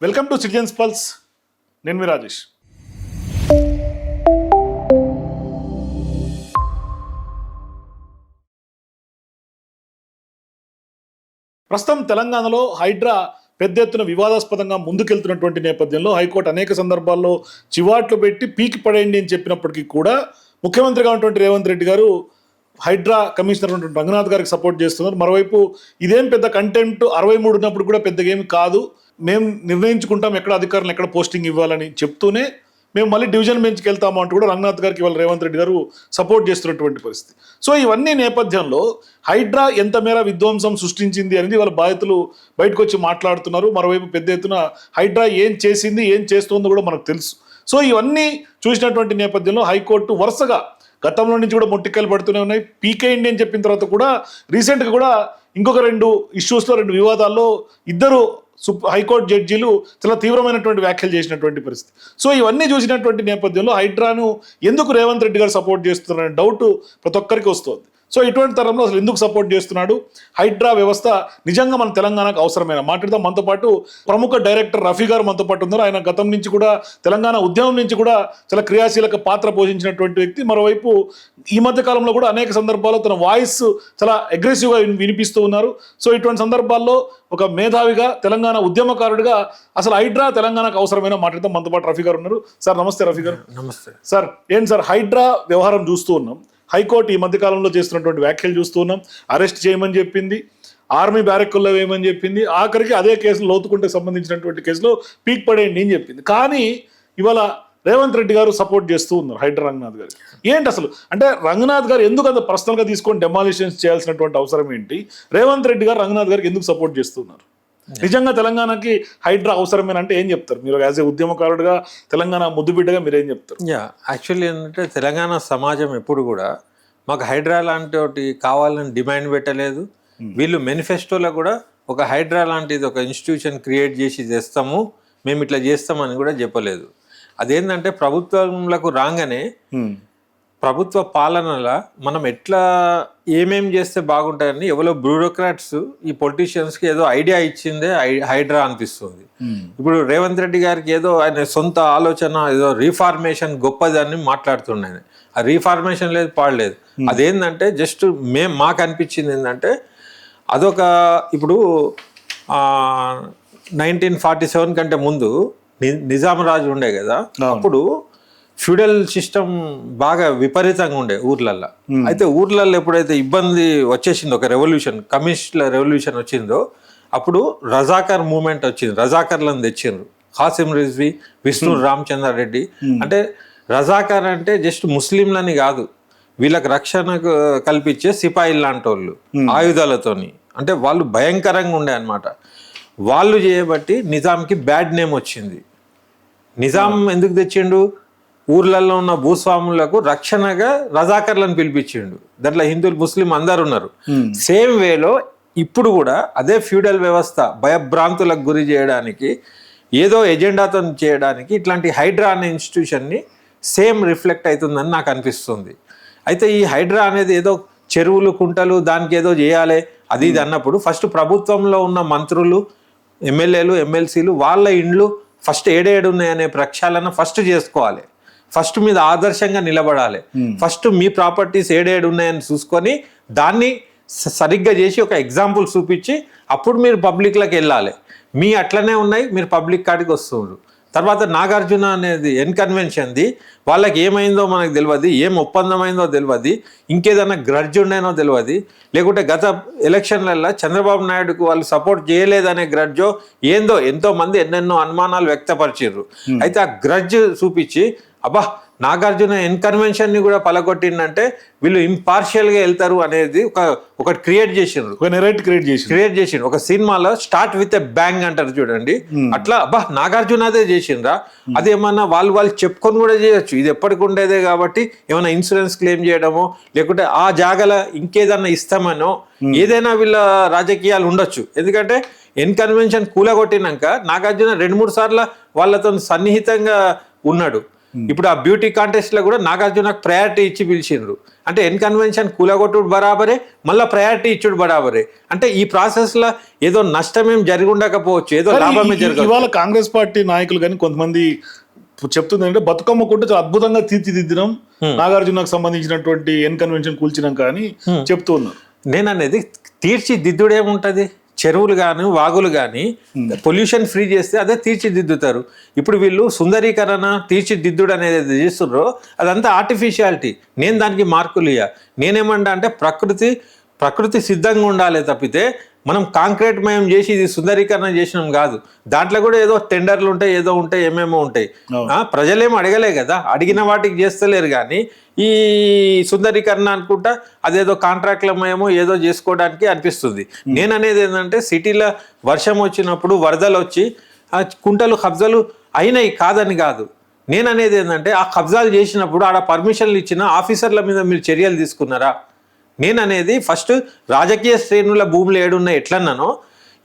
Welcome to citizens pulse. నేను మీ రాజేష్. ప్రస్తుతం తెలంగాణలో హైడ్రా పెద్ద ఎత్తున వివాదాస్పదంగా ముందుకెళ్తున్నటువంటి నేపథ్యంలో హైకోర్టు అనేక సందర్భాల్లో చివాట్లు పెట్టి పీకి పడేయండి అని చెప్పినప్పటికీ కూడా ముఖ్యమంత్రిగా ఉన్నటువంటి రేవంత్ రెడ్డి గారు హైడ్రా కమిషనర్ ఉన్నటువంటి రంగనాథ్ గారికి సపోర్ట్ చేస్తున్నారు. మరోవైపు ఇదేం పెద్ద కంటెంట్ 63 ఉన్నప్పుడు కూడా పెద్దగా ఏమి కాదు, మేము నిర్ణయించుకుంటాం ఎక్కడ అధికారులు ఎక్కడ పోస్టింగ్ ఇవ్వాలని చెప్తూనే మేము మళ్ళీ డివిజన్ బెంచ్కి వెళ్తాము అంటూ కూడా రంగనాథ్ గారికి ఇవాళ రేవంత్ రెడ్డి గారు సపోర్ట్ చేస్తున్నటువంటి పరిస్థితి. సో ఇవన్నీ నేపథ్యంలో హైడ్రా ఎంత మేర విధ్వంసం సృష్టించింది అనేది వాళ్ళ బాధితులు బయటకు వచ్చి మాట్లాడుతున్నారు. మరోవైపు పెద్ద ఎత్తున హైడ్రా ఏం చేసింది ఏం చేస్తుందో కూడా మనకు తెలుసు. సో ఇవన్నీ చూసినటువంటి నేపథ్యంలో హైకోర్టు వరుసగా గతంలో నుంచి కూడా మొట్టికాయలు పడుతూనే ఉన్నాయి. పీకేయండి అని చెప్పిన తర్వాత కూడా రీసెంట్గా కూడా ఇంకొక 2 ఇష్యూస్లో 2 వివాదాల్లో ఇద్దరు హైకోర్టు జడ్జీలు చాలా తీవ్రమైనటువంటి వ్యాఖ్యలు చేసినటువంటి పరిస్థితి. సో ఇవన్నీ చూసినటువంటి నేపథ్యంలో హైడ్రాను ఎందుకు రేవంత్ రెడ్డి గారు సపోర్ట్ చేస్తున్నారనే డౌట్ ప్రతి ఒక్కరికి వస్తుంది. సో ఇటువంటి తరంలో అసలు ఎందుకు సపోర్ట్ చేస్తున్నాడు, హైడ్రా వ్యవస్థ నిజంగా మన తెలంగాణకు అవసరమైన మాట్లాడదాం. మనతో పాటు ప్రముఖ డైరెక్టర్ రఫీ గారు మనతో పాటు ఉన్నారు. ఆయన గతం నుంచి కూడా తెలంగాణ ఉద్యమం నుంచి కూడా చాలా క్రియాశీలక పాత్ర పోషించినటువంటి వ్యక్తి. మరోవైపు ఈ మధ్య కాలంలో కూడా అనేక సందర్భాల్లో తన వాయిస్ చాలా అగ్రెసివ్గా వినిపిస్తూ ఉన్నారు. సో ఇటువంటి సందర్భాల్లో ఒక మేధావిగా తెలంగాణ ఉద్యమకారుడిగా అసలు హైడ్రా తెలంగాణకు అవసరమైన మాట్లాడతాం. మనతో పాటు రఫీ గారు ఉన్నారు. సార్ నమస్తే. రఫీ గారు నమస్తే. సార్ ఏంటి సార్ హైడ్రా వ్యవహారం చూస్తూ ఉన్నాం, హైకోర్టు ఈ మధ్యకాలంలో చేస్తున్నటువంటి వ్యాఖ్యలు చూస్తూ ఉన్నాం. అరెస్ట్ చేయమని చెప్పింది, ఆర్మీ బ్యారెక్కుల్లో వేయమని చెప్పింది, ఆఖరికి అదే కేసులో లోతుకుంటకు సంబంధించినటువంటి కేసులో పీక్ పడేయండి అని చెప్పింది. కానీ ఇవాళ రేవంత్ రెడ్డి గారు సపోర్ట్ చేస్తూ ఉన్నారు హైడ్రా రంగనాథ్ గారు. ఏంటి అసలు అంటే రంగనాథ్ గారు ఎందుకు అంత పర్సనల్గా తీసుకొని డెమాలిషన్స్ చేయాల్సినటువంటి అవసరం ఏంటి? రేవంత్ రెడ్డి గారు రంగనాథ్ గారికి ఎందుకు సపోర్ట్ చేస్తున్నారు? నిజంగా తెలంగాణకి హైడ్రా అవసరమేనా అంటే ఏం చెప్తారు మీరు? యాజ్ ఏ ఉద్యమకారుడుగా, తెలంగాణ ముద్దుబిడ్డగా మీరు ఏం చెప్తారు? యాక్చువల్లీ ఏంటంటే తెలంగాణ సమాజం ఎప్పుడు కూడా మాకు హైడ్రా లాంటి ఒకటి కావాలని డిమాండ్ పెట్టలేదు. వీళ్ళు మేనిఫెస్టోలో కూడా ఒక హైడ్రా లాంటిది ఒక ఇన్స్టిట్యూషన్ క్రియేట్ చేసి చేస్తాము, మేము ఇట్లా చేస్తామని కూడా చెప్పలేదు. అదేంటంటే ప్రభుత్వంలోకి రాగానే ప్రభుత్వ పాలనలో మనం ఎట్లా ఏమేం చేస్తే బాగుంటాయని ఎవరో బ్యూరోక్రాట్స్ ఈ పొలిటీషియన్స్కి ఏదో ఐడియా ఇచ్చిందే హైడ్రా అనిపిస్తుంది. ఇప్పుడు రేవంత్ రెడ్డి గారికి ఏదో ఆయన సొంత ఆలోచన ఏదో రీఫార్మేషన్ గొప్పదని మాట్లాడుతున్నాను. ఆ రీఫార్మేషన్ లేదు, పాడలేదు. అదేంటంటే జస్ట్ మాకు అనిపించింది ఏంటంటే అదొక ఇప్పుడు 1947 కంటే ముందు నిజాం రాజు ఉండే కదా, అప్పుడు ఫ్యూడల్ సిస్టమ్ బాగా విపరీతంగా ఉండే ఊర్లల్లో. అయితే ఊర్లలో ఎప్పుడైతే ఇబ్బంది వచ్చేసిందో, ఒక రెవల్యూషన్ కమ్యూనిస్టుల రెవల్యూషన్ వచ్చిందో, అప్పుడు రజాకర్ మూమెంట్ వచ్చింది. రజాకర్లను తెచ్చిండ్రు, ఖాసిం రిజ్వీ, విష్ణు రామచంద్రారెడ్డి. అంటే రజాకర్ అంటే జస్ట్ ముస్లింలని కాదు, వీళ్ళకి రక్షణ కల్పించే సిపాయిలు లాంటి వాళ్ళు ఆయుధాలతోని. అంటే వాళ్ళు భయంకరంగా ఉండే అన్నమాట. వాళ్ళు చేయబట్టి నిజాంకి బ్యాడ్ నేమ్ వచ్చింది. నిజాం ఎందుకు తెచ్చిండు? ఊర్లలో ఉన్న భూస్వాములకు రక్షణగా రజాకర్లను పిలిపించిండు. దాంట్లో హిందువులు ముస్లిం అందరు ఉన్నారు. సేమ్ వేలో ఇప్పుడు కూడా అదే ఫ్యూడల్ వ్యవస్థ భయభ్రాంతులకు గురి చేయడానికి, ఏదో ఎజెండాతో చేయడానికి ఇట్లాంటి హైడ్రా అనే ఇన్స్టిట్యూషన్ని సేమ్ రిఫ్లెక్ట్ అవుతుందని నాకు అనిపిస్తుంది. అయితే ఈ హైడ్రా అనేది ఏదో చెరువులు కుంటలు దానికి ఏదో చేయాలి అది ఇది అన్నప్పుడు ఫస్ట్ ప్రభుత్వంలో ఉన్న మంత్రులు, ఎమ్మెల్యేలు, ఎమ్మెల్సీలు వాళ్ళ ఇండ్లు ఫస్ట్ ఏడేడు ఉన్నాయనే ప్రక్షాళన ఫస్ట్ చేసుకోవాలి. ఫస్ట్ మీద ఆదర్శంగా నిలబడాలి. ఫస్ట్ మీ ప్రాపర్టీస్ ఏడేడు ఉన్నాయని చూసుకొని దాన్ని సరిగ్గా చేసి ఒక ఎగ్జాంపుల్ చూపించి అప్పుడు మీరు పబ్లిక్లోకి వెళ్ళాలి. మీ అట్లనే ఉన్నాయి, మీరు పబ్లిక్ కాడికి వస్తున్నారు. తర్వాత నాగార్జున అనేది ఎన్కన్వెన్షన్ది వాళ్ళకి ఏమైందో మనకు తెలియదు, ఏం ఒప్పందమైందో తెలియదు, ఇంకేదన్నా గ్రడ్జ్ ఉండేనో తెలియదు, లేకుంటే గత ఎలక్షన్లలో చంద్రబాబు నాయుడుకు వాళ్ళు సపోర్ట్ చేయలేదనే గ్రడ్జో ఏందో ఎంతోమంది ఎన్నెన్నో అనుమానాలు వ్యక్తపరిచారు. అయితే ఆ గ్రడ్జ్ చూపించి అబ్బా నాగార్జున ఎన్కన్వెన్షన్ని కూడా పలగొట్టిందంటే వీళ్ళు ఇంపార్షియల్గా వెళ్తారు అనేది ఒకటి క్రియేట్ చేసిండ్రు, ఒక నెరేటివ్ క్రియేట్ చేసిండ్రు. ఒక సినిమాలో స్టార్ట్ విత్ ఎ బ్యాంగ్ అంటారు చూడండి, అట్లా అబ్బా నాగార్జున అదే చేసిండ్రా, అదేమన్నా వాళ్ళు చెప్పుకొని కూడా చేయొచ్చు. ఇది ఎప్పటికి ఉండేదే కాబట్టి ఏమైనా ఇన్సూరెన్స్ క్లెయిమ్ చేయడమో లేకుంటే ఆ జాగల ఇంకేదన్నా ఇస్తామనో ఏదైనా వీళ్ళ రాజకీయాలు ఉండొచ్చు. ఎందుకంటే ఎన్కన్వెన్షన్ కూలగొట్టినాక నాగార్జున 2-3 సార్లు వాళ్ళతో సన్నిహితంగా ఉన్నాడు. ఇప్పుడు ఆ బ్యూటీ కాంటెస్ట్ లో కూడా నాగార్జునకు ప్రయారిటీ ఇచ్చి పిలిచిండ్రు. అంటే ఎన్ కన్వెన్షన్ కూలగొట్టుడు బరాబరే, మళ్ళీ ప్రయారిటీ ఇచ్చుడు బరాబరే. అంటే ఈ ప్రాసెస్ లో ఏదో నష్టమేం జరిగి ఉండకపోవచ్చు, ఏదో లాభమే జరగదు. ఇవాళ కాంగ్రెస్ పార్టీ నాయకులు కానీ కొంతమంది చెప్తుంది అంటే బతుకమ్మ కుంట చాలా అద్భుతంగా తీర్చిదిద్దినం నాగార్జునకు సంబంధించినటువంటి ఎన్ కన్వెన్షన్ కూల్చినాం కానీ చెప్తూ ఉన్నారు. నేను అనేది తీర్చిదిద్దుడేముంటది, చెరువులు కానీ వాగులు కానీ పొల్యూషన్ ఫ్రీ చేస్తే అదే తీర్చిదిద్దుతారు. ఇప్పుడు వీళ్ళు సుందరీకరణ తీర్చిదిద్దుడు అనేది చేస్తున్నారో అదంతా ఆర్టిఫిషియాలిటీ. నేను దానికి మార్కులు ఇయ్య. నేనేమంటా అంటే ప్రకృతి సిద్ధంగా ఉండాలి తప్పితే మనం కాంక్రీట్ మయం చేసి ఇది సుందరీకరణ చేసినాం కాదు. దాంట్లో కూడా ఏదో టెండర్లు ఉంటాయి, ఏదో ఉంటాయి, ఏమేమో ఉంటాయి. ప్రజలేమో అడగలే కదా, అడిగిన వాటికి చేస్తలేరు. కానీ ఈ సుందరీకరణ అనుకుంటా అదేదో కాంట్రాక్ట్లమేమో ఏదో చేసుకోవడానికి అనిపిస్తుంది. నేను అనేది ఏంటంటే సిటీలో వర్షం వచ్చినప్పుడు వరదలు వచ్చి ఆ కుంటలు కబ్జాలు అయినాయి కాదని కాదు. నేను అనేది ఏంటంటే ఆ కబ్జాలు చేసినప్పుడు ఆడ పర్మిషన్లు ఇచ్చిన ఆఫీసర్ల మీద మీరు చర్యలు తీసుకున్నారా? నేను అనేది ఫస్ట్ రాజకీయ శ్రేణుల భూములు ఏడున్నాయి ఎట్లన్నానో,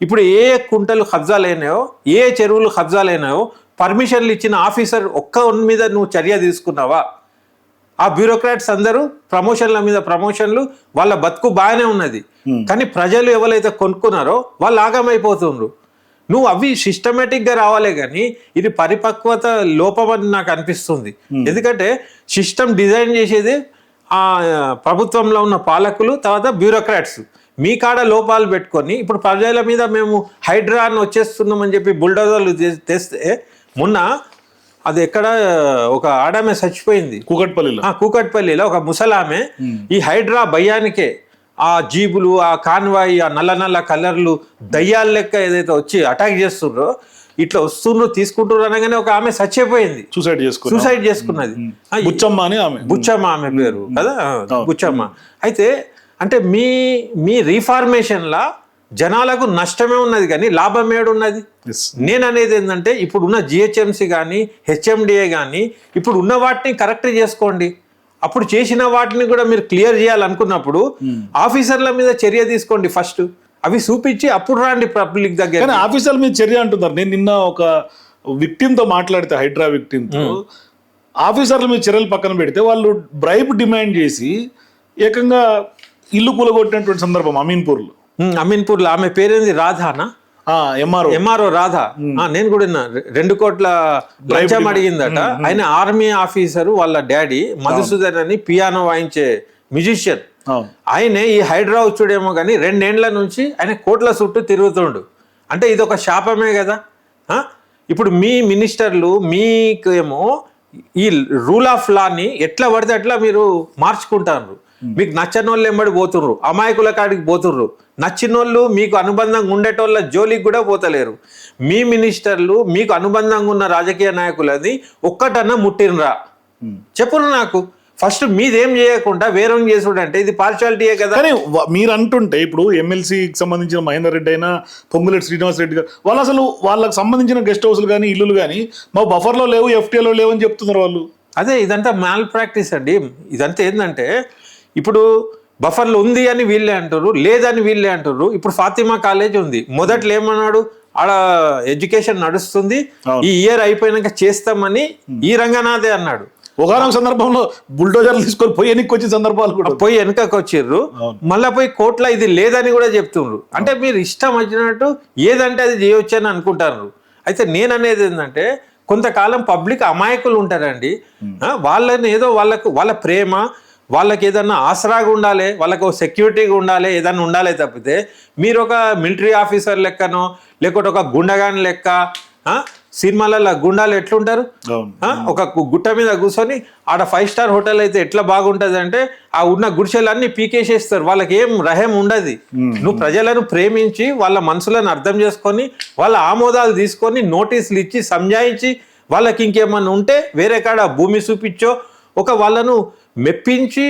ఇప్పుడు ఏ కుంటలు కబ్జాలైనాయో, ఏ చెరువులు కబ్జాలైనాయో పర్మిషన్లు ఇచ్చిన ఆఫీసర్ ఒక్క మీద నువ్వు చర్య తీసుకున్నావా? ఆ బ్యూరోక్రాట్స్ అందరూ ప్రమోషన్ల మీద ప్రమోషన్లు, వాళ్ళ బతుకు బాగానే ఉన్నది. కానీ ప్రజలు ఎవరైతే కొనుక్కున్నారో వాళ్ళు ఆగమైపోతున్నారు. నువ్వు అవి సిస్టమేటిక్గా రావాలే కానీ ఇది పరిపక్వత లోపం అని నాకు అనిపిస్తుంది. ఎందుకంటే సిస్టమ్ డిజైన్ చేసేది ఆ ప్రభుత్వంలో ఉన్న పాలకులు, తర్వాత బ్యూరోక్రాట్స్. మీ కాడ లోపాలు పెట్టుకొని ఇప్పుడు ప్రజల మీద మేము హైడ్రా అని వచ్చేస్తున్నామని చెప్పి బుల్డోజర్లు తెస్తే మొన్న అది ఎక్కడ ఒక ఆడామె చచ్చిపోయింది కూకట్పల్లిలో ఒక ముసలామె ఈ హైడ్రా భయానికే ఆ జీబులు, ఆ కాన్వాయ్, ఆ నల్ల నల్ల కలర్లు దయ్యాల లెక్క ఏదైతే వచ్చి అటాక్ చేస్తుండ్రో, ఇట్లా వస్తుండ్రు తీసుకుంటారు అనగానే ఒక ఆమె చచ్చిపోయింది, సూసైడ్ చేసుకున్నది. బుచ్చమ్మ ఆమె పేరు కదా, బుచ్చమ్మ. అయితే అంటే మీ రీఫార్మేషన్లా జనాలకు నష్టమే ఉన్నది కానీ లాభం ఏడున్నది? నేను అనేది ఏంటంటే ఇప్పుడు ఉన్న జిహెచ్ఎంసీ కానీ హెచ్ఎండిఏ కానీ ఇప్పుడు ఉన్న వాటిని కరెక్ట్ చేసుకోండి. అప్పుడు చేసిన వాటిని కూడా మీరు క్లియర్ చేయాలనుకున్నప్పుడు ఆఫీసర్ల మీద చర్య తీసుకోండి ఫస్ట్. అవి చూపించి అప్పుడు రాండి పబ్లిక్ దగ్గర. కానీ ఆఫీసర్ల మీద చర్య అంటున్నారు. నేను నిన్న ఒక విక్టిమ్తో మాట్లాడితే, హైడ్రా విక్టిమ్తో, ఆఫీసర్ల మీద చర్యలు పక్కన పెడితే వాళ్ళు బ్రైబ్ డిమాండ్ చేసి ఏకంగా ఇల్లు కూలగొట్టినటువంటి సందర్భం అమీన్పూర్లో. ఆమె పేరేంది, రాధానా? ఎంఆర్ఓ రాధా. నేను కూడా 2 కోట్ల లంచం అడిగిందట. ఆయన ఆర్మీ ఆఫీసరు, వాళ్ళ డాడీ మధుసూదన్ అని పియానో వాయించే మ్యూజిషియన్. ఆయనే ఈ హైడ్రా వచ్చుడేమో కానీ 2 ఏళ్ల నుంచి ఆయన కోట్ల చుట్టూ తిరుగుతుండు. అంటే ఇది ఒక శాపమే కదా. ఇప్పుడు మీ మినిస్టర్లు మీకేమో ఈ రూల్ ఆఫ్ లాని ఎట్లా పడితే అట్లా మీరు మార్చుకుంటారు. మీకు నచ్చని వాళ్ళు ఎంబడి పోతుర్రు, అమాయకుల కాడికి పోతుర్రు. నచ్చినోళ్ళు మీకు అనుబంధంగా ఉండేటోళ్ళ జోలికి కూడా పోతలేరు. మీ మినిస్టర్లు మీకు అనుబంధంగా ఉన్న రాజకీయ నాయకులది ఒక్కటన్నా ముట్టినరా చెప్పురు నాకు. ఫస్ట్ మీదేం చేయకుండా వేరేం చేసుడు అంటే ఇది పార్షాలిటీయే కదా. కానీ మీరు అంటుంటే ఇప్పుడు ఎమ్మెల్సీకి సంబంధించిన మహేందర్ రెడ్డి అయినా, పొంగులేటి శ్రీనివాస్ రెడ్డి గారు, వాళ్ళు అసలు వాళ్ళకి సంబంధించిన గెస్ట్ హౌస్లు కానీ ఇల్లులు కానీ మా బఫర్లో లేవు, ఎఫ్టీఏలో లేవు అని చెప్తున్నారు వాళ్ళు. అదే ఇదంతా మ్యాల్ ప్రాక్టీస్ అండి. ఇదంతా ఏంటంటే ఇప్పుడు బఫర్లు ఉంది అని వీళ్ళే అంటారు, లేదని వీళ్ళే అంటారు. ఇప్పుడు ఫాతిమా కాలేజ్ ఉంది, మొదట్లో ఏమన్నాడు, ఆడ ఎడ్యుకేషన్ నడుస్తుంది, ఈ ఇయర్ అయిపోయినాక చేస్తామని ఈ రంగనాథే అన్నాడు. ఒకనొక సందర్భంలో బుల్డోజర్లు తీసుకొని పోయి వెనక్కి వచ్చిన సందర్భాలు కూడా, పోయి వెనకకి వచ్చిర్రు, మళ్ళీ పోయి కోట్ల ఇది లేదని కూడా చెప్తుండ్రు. అంటే మీరు ఇష్టం వచ్చినట్టు ఏదంటే అది చేయొచ్చు అని అనుకుంటారు. అయితే నేను అనేది ఏంటంటే కొంతకాలం పబ్లిక్ అమాయకులు ఉంటారండి. వాళ్ళని ఏదో వాళ్ళ ప్రేమ, వాళ్ళకి ఏదన్నా ఆసరాగా ఉండాలి, వాళ్ళకు సెక్యూరిటీగా ఉండాలి, ఏదన్నా ఉండాలి తప్పితే మీరు ఒక మిలిటరీ ఆఫీసర్ లెక్కనో లేకపోతే ఒక గుండగాని లెక్క, సినిమాలలో గుండాలు ఎట్లుంటారు, ఒక గుట్ట మీద కూర్చొని ఆడ 5 స్టార్ హోటల్ అయితే ఎట్లా బాగుంటుంది అంటే ఆ ఉన్న గుడిసెలన్నీ పీకేసేస్తారు. వాళ్ళకి ఏం రహం ఉండదు. నువ్వు ప్రజలను ప్రేమించి వాళ్ళ మనసులను అర్థం చేసుకొని వాళ్ళ ఆమోదాలు తీసుకొని నోటీసులు ఇచ్చి సంజాయించి వాళ్ళకి ఇంకేమన్నా ఉంటే వేరే కాడ భూమి చూపించో వాళ్ళను మెప్పించి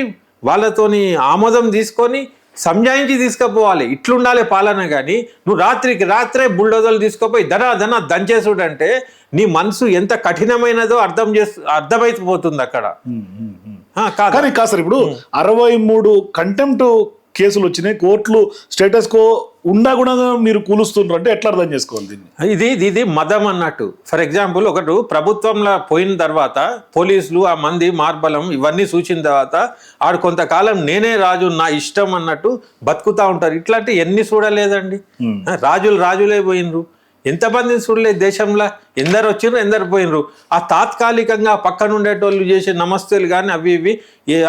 వాళ్ళతోని ఆమోదం తీసుకొని సంజాయించి తీసుకుపోవాలి. ఇట్లుండాలి పాలన. కానీ నువ్వు రాత్రికి రాత్రే బుల్డోజర్లు తీసుకుపోయి ధన దంచేసుడు అంటే నీ మనసు ఎంత కఠినమైనదో అర్థమైపోతుంది అక్కడ. కానీ కాదు సార్, ఇప్పుడు 63 కంటెంప్ట్ కేసులు వచ్చినాయి, కోర్టులు స్టేటస్ కో ఉండా కూడా మీరు కూలుస్తున్నారు అంటే ఎట్లా అర్థం చేసుకోవాలి దీన్ని? ఇది మదం అన్నట్టు. ఫర్ ఎగ్జాంపుల్ ఒకటి ప్రభుత్వంలో పోయిన తర్వాత పోలీసులు ఆ మంది మార్బలం ఇవన్నీ సూచిన తర్వాత ఆడు కొంతకాలం నేనే రాజు నా ఇష్టం అన్నట్టు బతుకుతా ఉంటారు. ఇట్లాంటి ఎన్ని చూడలేదండి. రాజులే పోయినరు, ఎంతమందిని చూడలేదు దేశంలో. ఎందరు వచ్చిండ్రు ఎందరు పోయినరు. ఆ తాత్కాలికంగా పక్కన ఉండేటోళ్ళు చేసే నమస్తేలు కానీ అవి ఇవి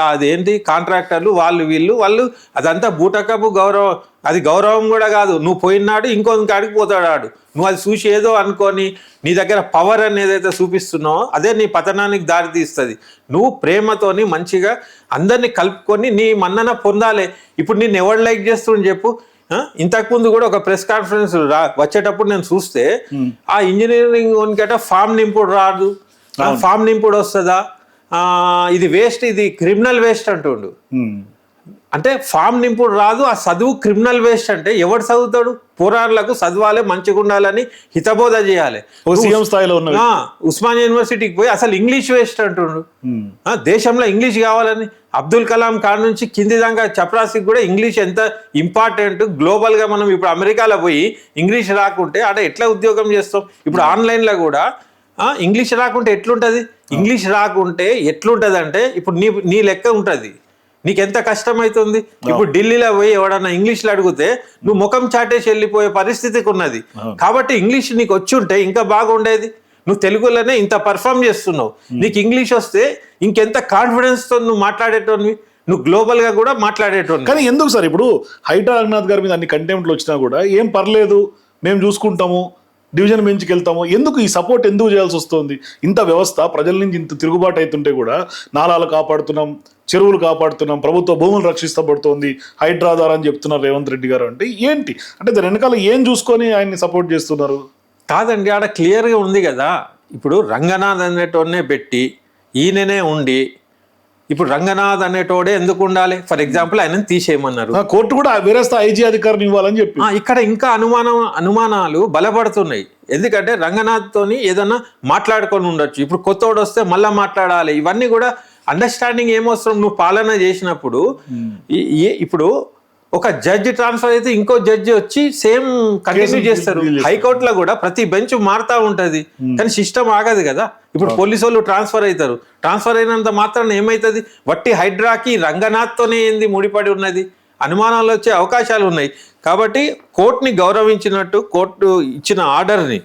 అదేంటి కాంట్రాక్టర్లు వాళ్ళు అదంతా బూటకపు గౌరవం. అది గౌరవం కూడా కాదు. నువ్వు పోయినాడు ఇంకొకరికి పోతాడు ఆడు. నువ్వు అది చూసి ఏదో అనుకొని నీ దగ్గర పవర్ అని ఏదైతే చూపిస్తున్నావో అదే నీ పతనానికి దారి తీస్తుంది. నువ్వు ప్రేమతోని మంచిగా అందరినీ కలుపుకొని నీ మన్నన పొందాలి. ఇప్పుడు నేను ఎవరు లైక్ చేస్తుండే చెప్పు. ఇంతకుముందు కూడా ఒక ప్రెస్ కాన్ఫరెన్స్ వచ్చేటప్పుడు నేను చూస్తే ఆ ఇంజనీరింగ్ వన్కట ఫామ్ నింపుడు రాదు, ఫామ్ నింపుడు వస్తుందా, ఇది వేస్ట్, ఇది క్రిమినల్ వేస్ట్ అంటుండు. అంటే ఫామ్ నింపుడు రాదు, ఆ చదువు క్రిమినల్ వేస్ట్ అంటే ఎవడు చదువుతాడు? పురాణాలకు చదవాలి, మంచిగా ఉండాలని హితబోధ చేయాలి. సీఎం స్థాయిలో ఉన్న ఉస్మానియా యూనివర్సిటీకి పోయి అసలు ఇంగ్లీష్ వేస్ట్ అంటుండు. దేశంలో ఇంగ్లీష్ కావాలని అబ్దుల్ కలాం కాడ నుంచి కింది దాకా చపరాసికి కూడా ఇంగ్లీష్ ఎంత ఇంపార్టెంట్. గ్లోబల్గా మనం ఇప్పుడు అమెరికాలో పోయి ఇంగ్లీష్ రాకుంటే ఆడ ఎట్లా ఉద్యోగం చేస్తాం? ఇప్పుడు ఆన్లైన్లో కూడా ఇంగ్లీష్ రాకుంటే ఎట్లుంటుంది? ఇంగ్లీష్ రాకుంటే ఎట్లుంటుంది అంటే ఇప్పుడు నీ లెక్క ఉంటుంది. నీకు ఎంత కష్టమవుతుంది? ఇప్పుడు ఢిల్లీలో పోయి ఎవడన్నా ఇంగ్లీష్లో అడిగితే నువ్వు ముఖం చాటేసి వెళ్ళిపోయే పరిస్థితికి ఉన్నది. కాబట్టి ఇంగ్లీష్ నీకు వచ్చి ఉంటే ఇంకా బాగుండేది. నువ్వు తెలుగులోనే ఇంత పర్ఫామ్ చేస్తున్నావు, నీకు ఇంగ్లీష్ వస్తే ఇంకెంత కాన్ఫిడెన్స్తో నువ్వు మాట్లాడేటోనివి, నువ్వు గ్లోబల్గా కూడా మాట్లాడేటోని. కానీ ఎందుకు సార్ ఇప్పుడు హైడ్రా రఘునాథ్ గారి మీద అన్ని కంటెంప్ట్లు వచ్చినా కూడా ఏం పర్లేదు మేము చూసుకుంటాము, డివిజన్ బెంచ్కి వెళ్తాము, ఎందుకు ఈ సపోర్ట్ ఎందుకు చేయాల్సి వస్తుంది? ఇంత వ్యవస్థ ప్రజల నుంచి ఇంత తిరుగుబాటు అవుతుంటే కూడా నాలాలు కాపాడుతున్నాం, చెరువులు కాపాడుతున్నాం, ప్రభుత్వ భూములు రక్షిస్తబడుతోంది హైడ్రా ద్వారా అని చెప్తున్నారు రేవంత్ రెడ్డి గారు. అంటే ఏంటి అంటే దాని వెనకాల ఏం చూసుకొని ఆయన్ని సపోర్ట్ చేస్తున్నారు? కాదండి, ఆడ క్లియర్గా ఉంది కదా. ఇప్పుడు రంగనాథ్ అనేటోనే పెట్టి ఈయననే ఉండి ఇప్పుడు రంగనాథ్ అనేటోడే ఎందుకు ఉండాలి? ఫర్ ఎగ్జాంపుల్ ఆయన తీసేయమన్నారు, కోర్టు కూడా వేరే ఐజీ అధికారిని ఇవ్వాలని చెప్పి ఇక్కడ ఇంకా అనుమానాలు బలపడుతున్నాయి. ఎందుకంటే రంగనాథ్ తోని ఏదన్నా మాట్లాడుకొని ఉండొచ్చు. ఇప్పుడు కొత్తోడు వస్తే మళ్ళీ మాట్లాడాలి. ఇవన్నీ కూడా అండర్స్టాండింగ్ ఏమవసరం? నువ్వు పాలన చేసినప్పుడు ఇప్పుడు ఒక జడ్జి ట్రాన్స్ఫర్ అయితే ఇంకో జడ్జి వచ్చి సేమ్ కంటిన్యూ చేస్తారు. హైకోర్టులో కూడా ప్రతి బెంచ్ మారుతా ఉంటది, కానీ సిస్టమ్ ఆగదు కదా. ఇప్పుడు పోలీసు వాళ్ళు ట్రాన్స్ఫర్ అవుతారు, ట్రాన్స్ఫర్ అయినంత మాత్రాన ఏమవుతుంది? వట్టి హైడ్రాకి రంగనాథ్తోనే ఏంది ముడిపడి ఉన్నది? అనుమానాలు వచ్చే అవకాశాలు ఉన్నాయి. కాబట్టి కోర్టుని గౌరవించినట్టు కోర్టు ఇచ్చిన ఆర్డర్ని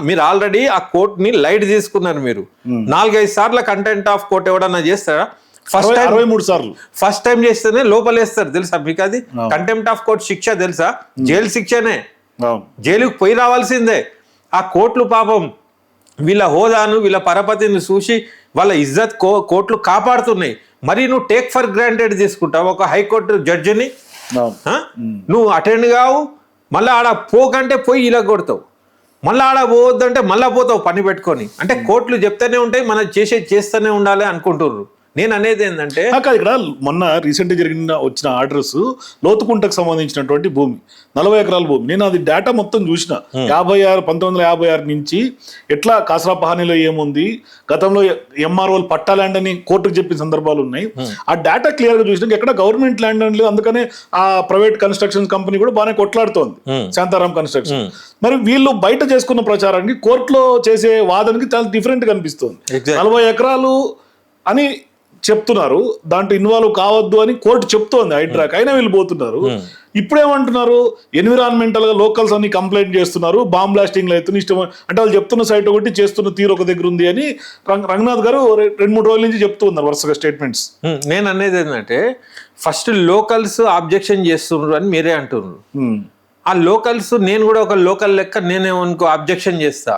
మీరు ఆల్రెడీ ఆ కోర్టుని లైట్ తీసుకున్నారు. మీరు 4-5 సార్లు కంటెంట్ ఆఫ్ కోర్ట్ ఎవడన్నా చేస్తారా? ఫస్ట్ టైం చేస్తేనే లోపలేస్తారు తెలుసా మీకు? అది కంటెంప్ట్ ఆఫ్ కోర్ట్ శిక్ష తెలుసా? జైలు శిక్షనే, జైలుకు పోయి రావాల్సిందే. ఆ కోర్టులు పాపం వీళ్ళ హోదాను వీళ్ళ పరపతిని చూసి వాళ్ళ ఇజ్జత్ కోర్టులు కాపాడుతున్నాయి. మరి నువ్వు టేక్ ఫర్ గ్రాంటెడ్ తీసుకుంటావు ఒక హైకోర్టు జడ్జిని. నువ్వు అటెండ్ కావు, మళ్ళీ ఆడ పోకంటే పోయి ఇలా కొడతావు, మళ్ళీ ఆడ పోవద్దంటే మళ్ళీ పోతావు పని పెట్టుకొని. అంటే కోర్టులు చెప్తూనే ఉంటాయి, మనం చేస్తూనే ఉండాలి అనుకుంటుర్రు. నేను అనేది ఏంటంటే ఇక్కడ మొన్న రీసెంట్గా వచ్చిన ఆర్డర్స్ లోతుకుంటకు సంబంధించినటువంటి భూమి 40 ఎకరాల భూమి. నేను అది డేటా మొత్తం చూసిన 1956 నుంచి ఎట్లా కాసరాపహానిలో ఏముంది, గతంలో ఎంఆర్ఓలు పట్టా ల్యాండ్ అని కోర్టుకు చెప్పిన సందర్భాలు ఉన్నాయి. ఆ డేటా క్లియర్ గా చూసినా ఎక్కడ గవర్నమెంట్ ల్యాండ్ అని లేదు. అందుకనే ఆ ప్రైవేట్ కన్స్ట్రక్షన్ కంపెనీ కూడా బాగానే కొట్లాడుతోంది, శాంతారాం కన్స్ట్రక్షన్. మరి వీళ్ళు బయట చేసుకున్న ప్రచారానికి కోర్టులో చేసే వాదనకి చాలా డిఫరెంట్ గా అనిపిస్తుంది. 40 ఎకరాలు అని చెప్తున్నారు, దాంట్లో ఇన్వాల్వ్ కావద్దు అని కోర్టు చెప్తోంది హైడ్రాక్, అయినా వీళ్ళు పోతున్నారు. ఇప్పుడేమంటున్నారు? ఎన్విరాన్మెంటల్ గా లోకల్స్ అన్ని కంప్లైంట్ చేస్తున్నారు, బాంబ్ బ్లాస్టింగ్లు అయితే ఇష్టం అంటే వాళ్ళు చెప్తున్న సైట్ ఒకటి చేస్తున్న తీరు ఒక దగ్గర ఉంది అని రంగనాథ్ గారు 2-3 రోజుల నుంచి చెప్తున్నారు వరుసగా స్టేట్మెంట్స్. నేను అనేది ఏంటంటే ఫస్ట్ లోకల్స్ ఆబ్జెక్షన్ చేస్తున్నారు అని మీరే అంటున్నారు. ఆ లోకల్స్, నేను కూడా ఒక లోకల్ లెక్క నేనేమనుకో ఆబ్జెక్షన్ చేస్తా,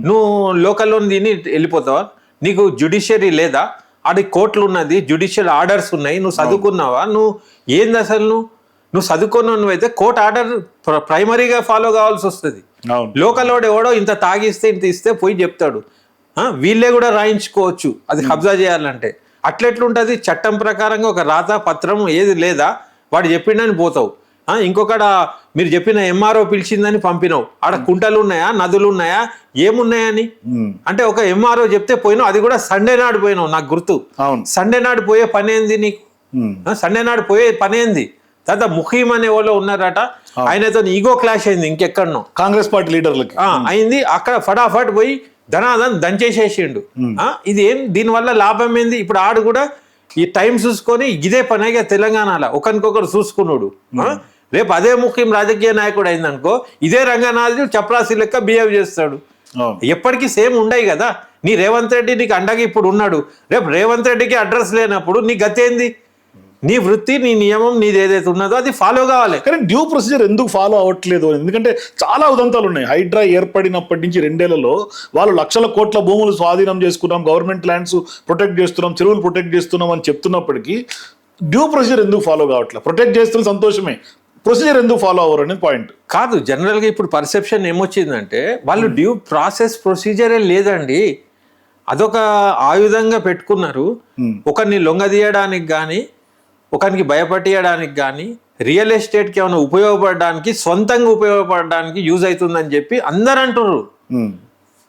నువ్వు లోకల్లో దీన్ని వెళ్ళిపోతావా? నీకు జ్యుడిషియరీ లేదా? ఆడి కోర్టులు ఉన్నది, జ్యుడిషియల్ ఆర్డర్స్ ఉన్నాయి, నువ్వు చదువుకున్నావా? నువ్వు ఏంది అసలు? నువ్వు చదువుకున్నావు, నువ్వైతే కోర్టు ఆర్డర్ ప్రైమరీగా ఫాలో కావాల్సి వస్తుంది. లోకల్ వాడు ఎవడో ఇంత తాగిస్తే ఇంత ఇస్తే పోయి చెప్తాడు, వీళ్ళే కూడా రాయించుకోవచ్చు అది కబ్జా చేయాలంటే. అట్లెట్లుంటుంది? చట్టం ప్రకారంగా ఒక రాత పత్రం ఏది లేదా, వాడు చెప్పిండని పోతావు. ఇంకొకడ మీరు చెప్పిన ఎంఆర్ఓ పిలిచిందని పంపినావు, ఆడ కుంటలు ఉన్నాయా, నదులు ఉన్నాయా, ఏమున్నాయని? అంటే ఒక ఎంఆర్ఓ చెప్తే పోయినావు, అది కూడా సండే నాడు పోయినావు. నాకు గుర్తు, సండే నాడు పోయే పని ఏంది నీకు? సండే నాడు పోయే పని ఏంది? తర్వాత ముఖీం అనే వాళ్ళు ఉన్నారట, ఆయనతో ఈగో క్లాష్ అయింది ఇంకెక్కడనో కాంగ్రెస్ పార్టీ లీడర్లకి అయింది. అక్కడ ఫటాఫట్ పోయి ధనాధన్ దంచేసేసిండు. ఇది ఏం దీనివల్ల లాభం ఏంది? ఇప్పుడు ఆడు కూడా ఈ టైం చూసుకొని ఇదే పనిగా తెలంగాణలో ఒకరికొకరు చూసుకున్నాడు. రేపు అదే ముఖ్యం రాజకీయ నాయకుడు అయిందనుకో, ఇదే రంగనాథుడు చపరాసి లెక్క బిహేవ్ చేస్తాడు. ఎప్పటికీ సేమ్ ఉండయి కదా. నీ రేవంత్ రెడ్డి నీకు అండగా ఇప్పుడు ఉన్నాడు, రేపు రేవంత్ రెడ్డికి అడ్రస్ లేనప్పుడు నీ గతి ఏంది? నీ వృత్తి, నీ నియమం, నీది ఏదైతే ఉన్నదో అది ఫాలో కావాలి. కానీ డ్యూ ప్రొసీజర్ ఎందుకు ఫాలో అవ్వట్లేదు? ఎందుకంటే చాలా ఉదంతాలు ఉన్నాయి. హైడ్రా ఏర్పడినప్పటి నుంచి 2 ఏళ్లలో వాళ్ళు లక్షల కోట్ల భూములు స్వాధీనం చేసుకున్నాం, గవర్నమెంట్ ల్యాండ్స్ ప్రొటెక్ట్ చేస్తున్నాం, చెరువులు ప్రొటెక్ట్ చేస్తున్నాం అని చెప్తున్నప్పటికీ డ్యూ ప్రొసీజర్ ఎందుకు ఫాలో కావట్లేదు? ప్రొటెక్ట్ చేస్తున్న సంతోషమే, ప్రొసీజర్ ఎందుకు ఫాలో అవ్వరు అనేది పాయింట్. కాదు, జనరల్గా ఇప్పుడు పర్సెప్షన్ ఏమొచ్చిందంటే వాళ్ళు డ్యూ ప్రాసెస్ ప్రొసీజరే లేదండి, అదొక ఆయుధంగా పెట్టుకున్నారు. ఒకరిని లొంగదీయడానికి కానీ, ఒకరికి భయపట్టియడానికి కానీ, రియల్ ఎస్టేట్కి ఏమైనా ఉపయోగపడడానికి, సొంతంగా ఉపయోగపడడానికి యూజ్ అవుతుందని చెప్పి అందరు అంటున్నారు.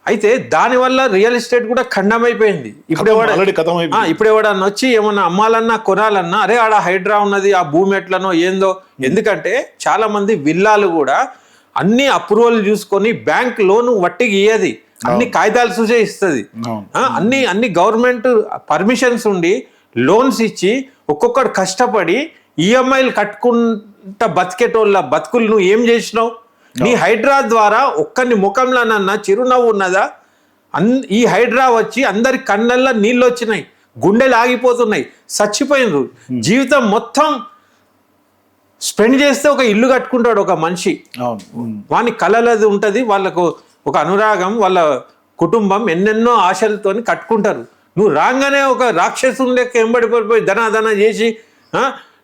అయితే దానివల్ల రియల్ ఎస్టేట్ కూడా ఖండమైపోయింది. ఇప్పుడు ఎవడన్నా వచ్చి ఏమన్నా అమ్మాలన్నా కొనాలన్నా, అరే ఆడ హైడ్రా ఉన్నది, ఆ భూమి ఎట్లనో ఏందో. ఎందుకంటే చాలా మంది విల్లాలు కూడా అన్ని అప్రూవల్ చూసుకొని బ్యాంక్ లోన్ వట్టికి ఇయ్యది, అన్ని కాగితాలు చూసే ఇస్తుంది. అన్ని గవర్నమెంట్ పర్మిషన్స్ ఉండి లోన్స్ ఇచ్చి ఒక్కొక్కడు కష్టపడి ఈఎంఐలు కట్టుకుంటా బతికేటోళ్ళ బతుకులు నువ్వు ఏం చేసినావు? నీ హైడ్రా ద్వారా ఒక్కరిని ముఖంలోనన్నా చిరునవ్వు ఉన్నదా? ఈ హైడ్రా వచ్చి అందరి కళ్ళల్లో నీళ్ళు వచ్చినాయి, గుండెలు ఆగిపోతున్నాయి, చచ్చిపోయినరు. జీవితం మొత్తం స్పెండ్ చేస్తే ఒక ఇల్లు కట్టుకుంటాడు ఒక మనిషి, వాని కళలది ఉంటుంది, వాళ్ళకు ఒక అనురాగం, వాళ్ళ కుటుంబం ఎన్నెన్నో ఆశలతోని కట్టుకుంటారు. నువ్వు రాగానే ఒక రాక్షసుని లెక్క ఎంబడిపడిపోయి ధనాధన చేసి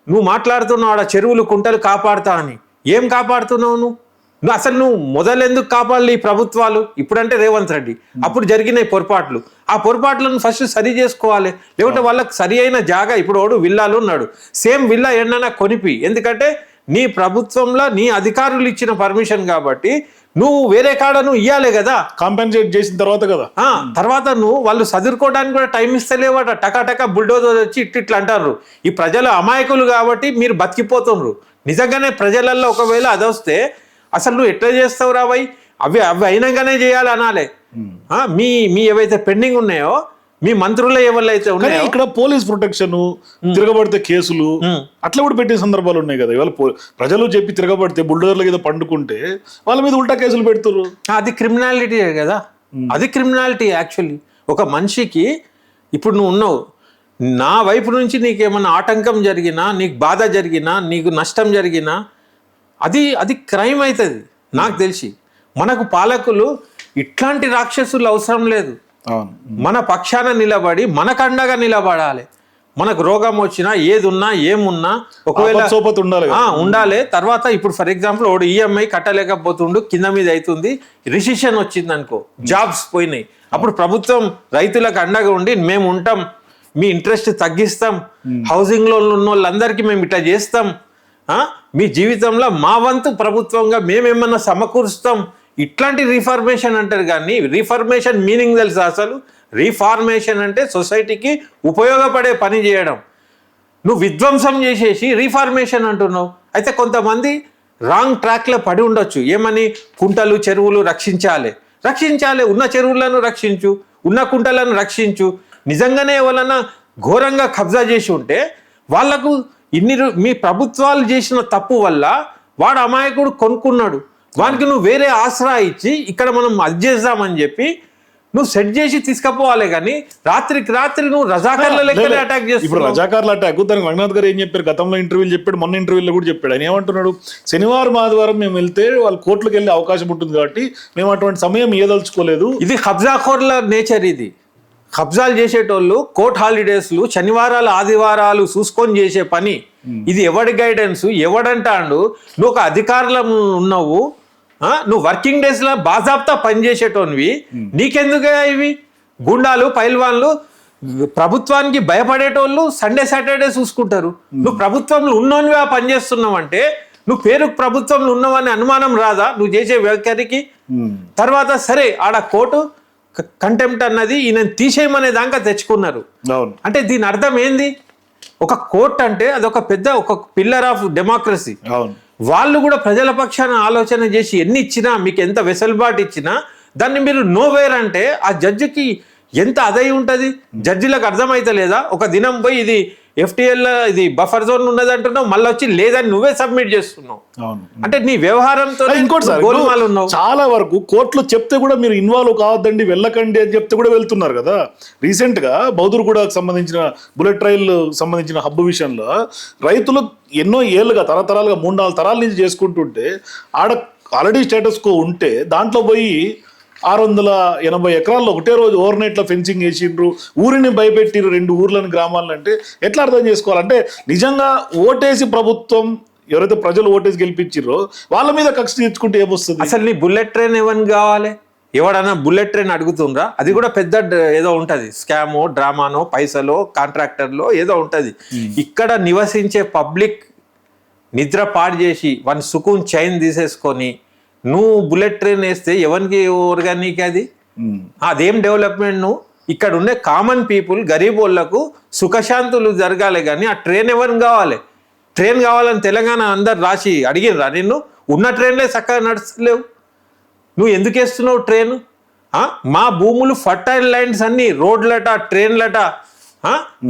నువ్వు మాట్లాడుతున్నావు ఆడ చెరువులు కుంటలు కాపాడుతా అని. ఏం కాపాడుతున్నావు నువ్వు? అసలు నువ్వు మొదలెందుకు కాపాడాలి ఈ ప్రభుత్వాలు? ఇప్పుడంటే రేవంత్ రెడ్డి, అప్పుడు జరిగినాయి పొరపాట్లు, ఆ పొరపాట్లను ఫస్ట్ సరి చేసుకోవాలి. లేకుంటే వాళ్ళకి సరి అయిన జాగా, ఇప్పుడు వాడు విల్లాలు ఉన్నాడు, సేమ్ విల్లా ఎన్నైనా కొనిపి, ఎందుకంటే నీ ప్రభుత్వంలో నీ అధికారులు ఇచ్చిన పర్మిషన్ కాబట్టి నువ్వు వేరే కాడ నువ్వు ఇవ్వాలి కదా, కాంపెన్సేట్ చేసిన తర్వాత కదా. తర్వాత నువ్వు వాళ్ళు చదువుకోవడానికి కూడా టైం ఇస్తలేవాట, టకా బుల్డోజర్ వచ్చి ఇట్లా అంటారు. ఈ ప్రజలు అమాయకులు కాబట్టి మీరు బతికిపోతున్నారు. నిజంగానే ప్రజలలో ఒకవేళ అది వస్తే అసలు నువ్వు ఎట్లా చేస్తావు రాబాయ్? అవి అయినాగానే చేయాలి అనాలే. మీ ఏవైతే పెండింగ్ ఉన్నాయో, మీ మంత్రులు ఎవరైతే ఉన్నాయో, ఇక్కడ పోలీస్ ప్రొటెక్షన్, తిరగబడితే కేసులు అట్లా కూడా పెట్టే సందర్భాలు ఉన్నాయి కదా. ఇవాళ ప్రజలు చెప్పి తిరగబడితే బుల్డోజర్ల మీద పండుకుంటే వాళ్ళ మీద ఉల్టా కేసులు పెడుతున్నారు. అది క్రిమినాలిటీ కదా, అది క్రిమినాలిటీ యాక్చువల్లీ. ఒక మనిషికి ఇప్పుడు నువ్వు ఉన్నావు, నా వైపు నుంచి నీకేమన్నా ఆటంకం జరిగినా, నీకు బాధ జరిగినా, నీకు నష్టం జరిగినా అది క్రైమ్ అవుతుంది. నాకు తెలిసి మనకు పాలకులు ఇట్లాంటి రాక్షసులు అవసరం లేదు. మన పక్షాన నిలబడి మనకు అండగా నిలబడాలి. మనకు రోగం వచ్చినా, ఏది ఉన్నా, ఏమున్నా ఒకవేళ ఉండాలి. తర్వాత ఇప్పుడు ఫర్ ఎగ్జాంపుల్ వాడు ఈఎంఐ కట్టలేకపోతుండు, కింద మీద అవుతుంది, రిసిషన్ వచ్చింది అనుకో, జాబ్స్ పోయినాయి, అప్పుడు ప్రభుత్వం రైతులకు అండగా ఉండి మేము ఉంటాం, మీ ఇంట్రెస్ట్ తగ్గిస్తాం, హౌసింగ్ లోన్లు ఉన్న వాళ్ళందరికీ మేము ఇట్లా చేస్తాం, మీ జీవితంలో మా వంతు ప్రభుత్వంగా మేమేమన్నా సమకూరుస్తాం, ఇట్లాంటి రీఫార్మేషన్ అంటారు. కానీ రీఫార్మేషన్ మీనింగ్ తెలుసా అసలు? రీఫార్మేషన్ అంటే సొసైటీకి ఉపయోగపడే పని చేయడం. నువ్వు విధ్వంసం చేసేసి రీఫార్మేషన్ అంటున్నావు. అయితే కొంతమంది రాంగ్ ట్రాక్లో పడి ఉండొచ్చు. ఏమని? కుంటలు చెరువులు రక్షించాలి, ఉన్న చెరువులను రక్షించు, ఉన్న కుంటలను రక్షించు. నిజంగానే ఎవరన్నా ఘోరంగా కబ్జా చేసి ఉంటే వాళ్లకు మీ ప్రభుత్వాలు చేసిన తప్పు వల్ల వాడు అమాయకుడు కొనుక్కున్నాడు, వానికి నువ్వు వేరే ఆసరా ఇచ్చి ఇక్కడ మనం అది చేద్దామని చెప్పి నువ్వు సెట్ చేసి తీసుకుపోవాలి. కానీ రాత్రికి రాత్రి నువ్వు రజాకార్ల లెక్కనే అటాక్ చేస్తున్నావు. ఇప్పుడు రజాకార్ల అటాక్ దానికి రంగనాథ్ గారు ఏం చెప్పారు? గతంలో ఇంటర్వ్యూలు చెప్పాడు, మొన్న ఇంటర్వ్యూలో కూడా చెప్పాడు. ఆయన ఏమంటున్నాడు? శనివారం ఆదివారం మేము వెళ్తే వాళ్ళు కోర్టులకు వెళ్ళే అవకాశం ఉంటుంది కాబట్టి మేము అటువంటి సమయం ఏదలుచుకోలేదు. ఇది కబ్జాఖోర్ల నేచర్. ఇది కబ్జాలు చేసేటోళ్ళు కోర్ట్ హాలిడేస్లు, శనివారాలు ఆదివారాలు చూసుకొని చేసే పని ఇది. ఎవడి గైడెన్స్? ఎవడంటాడు? నువ్వు ఒక అధికారులు ఉన్నావు, నువ్వు వర్కింగ్ డేస్లో బాజాబ్తా పనిచేసేటోనివి, నీకెందుకు ఇవి? గుండాలు, పైల్వాన్లు, ప్రభుత్వానికి భయపడేటోళ్ళు సండే సాటర్డే చూసుకుంటారు. నువ్వు ప్రభుత్వంలో ఉన్నోనివి ఆ పని చేస్తున్నావు అంటే నువ్వు పేరుకు ప్రభుత్వంలో ఉన్నావని అనుమానం రాదా నువ్వు చేసే వ్యాఖ్యకి? తర్వాత సరే ఆడ కోర్టు కంటెంప్ట్ అన్నది ఈయన తీసేయమనే దాకా తెచ్చుకున్నారు. అంటే దీని అర్థం ఏంది? ఒక కోర్ట్ అంటే అదొక పెద్ద ఒక పిల్లర్ ఆఫ్ డెమోక్రసీ. అవును. వాళ్ళు కూడా ప్రజల పక్షాన ఆలోచన చేసి ఎన్ని ఇచ్చినా, మీకు ఎంత వెసులుబాటు ఇచ్చినా దాన్ని మీరు నోవేర్ అంటే ఆ జడ్జికి ఎంత అదై ఉంటుంది. జడ్జిలకు అర్థమైతే లేదా, ఒక దినం పోయి ఇది FTL ఇది బఫర్ జోన్ ఉన్నది అంటున్నావు, మళ్ళీ వచ్చి లేదని నువ్వే సబ్మిట్ చేస్తున్నావు. అంటే నీ వ్యవహారంతో ఇంకోటి సార్, చాలా వరకు కోర్టులో చెప్తే కూడా మీరు ఇన్వాల్వ్ కావద్దండి, వెళ్ళకండి అని చెప్తే కూడా వెళ్తున్నారు కదా. రీసెంట్ గా బౌద్ధుర్గూడకు సంబంధించిన బుల్లెట్ రైల్ సంబంధించిన హబ్బు విషయంలో రైతులు ఎన్నో ఏళ్ళుగా తరతరాలుగా 3-4 తరాల నుంచి చేసుకుంటుంటే ఆడ ఆల్రెడీ స్టేటస్ కో ఉంటే దాంట్లో పోయి 680 ఎకరాల్లో ఒకటే రోజు ఓవర్ నైట్ లో ఫెన్సింగ్ వేసిండ్రు, ఊరిని భయపెట్టిరు 2 ఊర్లని గ్రామాలను. అంటే ఎట్లా అర్థం చేసుకోవాలంటే నిజంగా ఓటేసి ప్రభుత్వం ఎవరైతే ప్రజలు ఓటేసి గెలిపించారో వాళ్ళ మీద కక్ష తీర్చుకుంటే ఏమొస్తుంది? అసలు నీ బుల్లెట్ ట్రైన్ ఎవరిని కావాలి? ఎవడన్నా బుల్లెట్ ట్రైన్ అడుగుతుండ్రా? అది కూడా పెద్ద ఏదో ఉంటది, స్కామో డ్రామానో పైసలో కాంట్రాక్టర్లో ఏదో ఉంటది. ఇక్కడ నివసించే పబ్లిక్ నిద్ర పాడు చేసి వన్ సుకూన్ చైన్ తీసేసుకొని నువ్వు బుల్లెట్ ట్రైన్ వేస్తే ఎవరికి ఆర్గానిక్ అది? అదేం డెవలప్మెంట్? నువ్వు ఇక్కడ ఉండే కామన్ పీపుల్ గరీబ్ వాళ్ళకు సుఖశాంతులు జరగాలి, కానీ ఆ ట్రైన్ ఎవరికి కావాలి? ట్రైన్ కావాలని తెలంగాణ అందరు రాసి అడిగినరా నిన్ను? ఉన్న ట్రైన్లే చక్కగా నడుస్తలేవు, నువ్వు ఎందుకు వేస్తున్నావు ట్రైన్? మా భూములు ఫర్టైల్ ల్యాండ్స్ అన్ని రోడ్లట ట్రైన్లట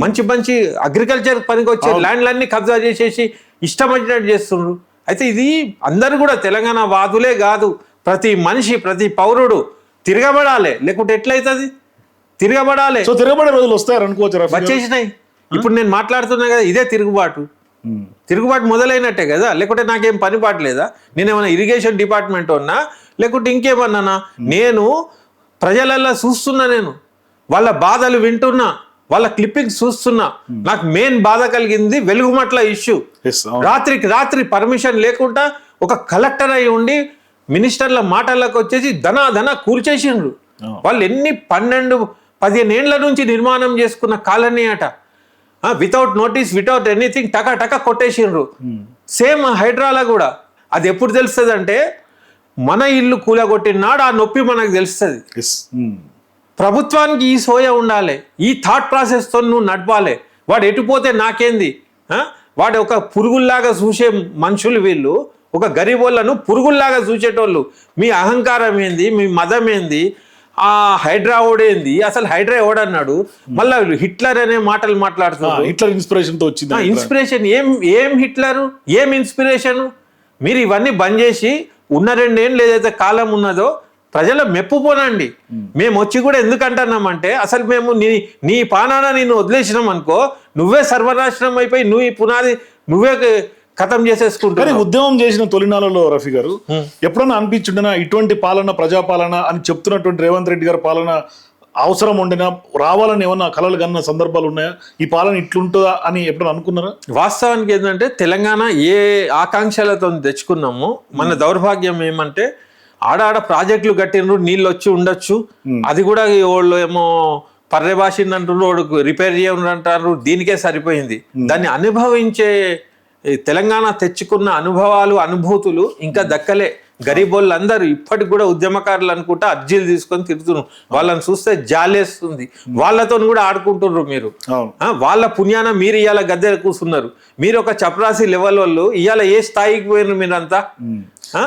మంచి మంచి అగ్రికల్చర్ పనికి వచ్చే ల్యాండ్లన్నీ కబ్జా చేసేసి ఇష్టం వచ్చినట్టు చేస్తున్నారు. అయితే ఇది అందరు కూడా తెలంగాణ వాదులే కాదు, ప్రతి మనిషి ప్రతి పౌరుడు తిరగబడాలి, లేకుంటే ఎట్లయితుంది? తిరగబడాలి. సో తిరగబడే రోజులు వస్తాయి అనుకోవచ్చు. వచ్చేసినాయి. ఇప్పుడు నేను మాట్లాడుతున్నా కదా, ఇదే తిరుగుబాటు. తిరుగుబాటు మొదలైనట్టే కదా, లేకుంటే నాకేం పని పాటలేదా? నేనేమన్నా ఇరిగేషన్ డిపార్ట్మెంట్ ఉన్నా లేకుంటే ఇంకేమన్నానా? నేను ప్రజలల్లా చూస్తున్నా, నేను వాళ్ళ బాధలు వింటున్నా, వాళ్ళ క్లిప్పింగ్స్ చూస్తున్నా. నాకు మెయిన్ బాధ కలిగింది వెలుగుమట్ల ఇష్యూ. రాత్రికి రాత్రి పర్మిషన్ లేకుండా ఒక కలెక్టర్ అయి ఉండి మినిస్టర్ల మాటలకు వచ్చేసి ధన కూల్చేసిండ్రు. వాళ్ళు ఎన్ని 12-15 ఏళ్ల నుంచి నిర్మాణం చేసుకున్న కాలనీ అట, వితౌట్ నోటీస్ వితౌట్ ఎనీథింగ్ టక కొట్టేసిండ్రు. సేమ్ హైడ్రాలా కూడా. అది ఎప్పుడు తెలుస్తుంది అంటే మన ఇల్లు కూలగొట్టినాడు ఆ నొప్పి మనకు తెలుస్తుంది. ప్రభుత్వానికి ఈ సోయ ఉండాలి, ఈ థాట్ ప్రాసెస్తో నువ్వు నడపాలి. వాడు ఎటుపోతే నాకేంది, వాడు ఒక పురుగుల్లాగా చూసే మనుషులు వీళ్ళు. ఒక గరీబోళ్ళను పురుగుల్లాగా చూసేటోళ్ళు. మీ అహంకారం ఏంది, మీ మదం ఏంది, ఆ హైడ్రా ఓడేంది? అసలు హైడ్రా ఎవడన్నాడు? మళ్ళా హిట్లర్ అనే మాటలు మాట్లాడుతున్నారు. హిట్లర్ ఇన్స్పిరేషన్ తో వచ్చింది. ఇన్స్పిరేషన్ ఏం హిట్లరు, ఏం ఇన్స్పిరేషన్? మీరు ఇవన్నీ బంద్ చేసి ఉన్న 2 ఏళ్ళు ఏదైతే కాలం ఉన్నదో ప్రజల మెప్పు పోనండి. మేము వచ్చి కూడా ఎందుకంటున్నామంటే అసలు మేము నీ పానాన నిన్ను వదిలేసినాం అనుకో, నువ్వే సర్వనాశనం అయిపోయి నువ్వు ఈ పునాది నువ్వే ఖతం చేసేసుకుంటారు. ఉద్యమం చేసిన తొలినాళ్ళలో రఫీ గారు ఎప్పుడన్నా అనిపించుండనా ఇటువంటి పాలన ప్రజాపాలన అని చెప్తున్నటువంటి రేవంత్ రెడ్డి గారి పాలన అవసరం ఉండినా రావాలని ఏమన్నా కలలు కన్న సందర్భాలు ఉన్నాయా? ఈ పాలన ఇట్లుంటుందా అని ఎప్పుడన్నా అనుకున్నారా? వాస్తవానికి ఏంటంటే తెలంగాణ ఏ ఆకాంక్షలతో తెచ్చుకున్నామో మన దౌర్భాగ్యం ఏమంటే ఆడాడ ప్రాజెక్టులు కట్టినరు, నీళ్ళు వచ్చి ఉండొచ్చు, అది కూడా వాళ్ళు ఏమో పర్యభాషింది అంటున్నారు, రిపేర్ చేయడం అంటారు, దీనికే సరిపోయింది. దాన్ని అనుభవించే తెలంగాణ తెచ్చుకున్న అనుభవాలు అనుభూతులు ఇంకా దక్కలే. గరీబోళ్ళందరూ ఇప్పటికి కూడా ఉద్యమకారులు అనుకుంటా అర్జీలు తీసుకొని తిరుగుతున్నారు. వాళ్ళని చూస్తే జాలేస్తుంది. వాళ్ళతో కూడా ఆడుకుంటున్నారు మీరు. వాళ్ళ పుణ్యాన మీరు ఇవాళ గద్దె కూర్చున్నారు. మీరు ఒక చపరాసి లెవెల్ వాళ్ళు ఇవాళ ఏ స్థాయికి పోయినారు మీరంతా?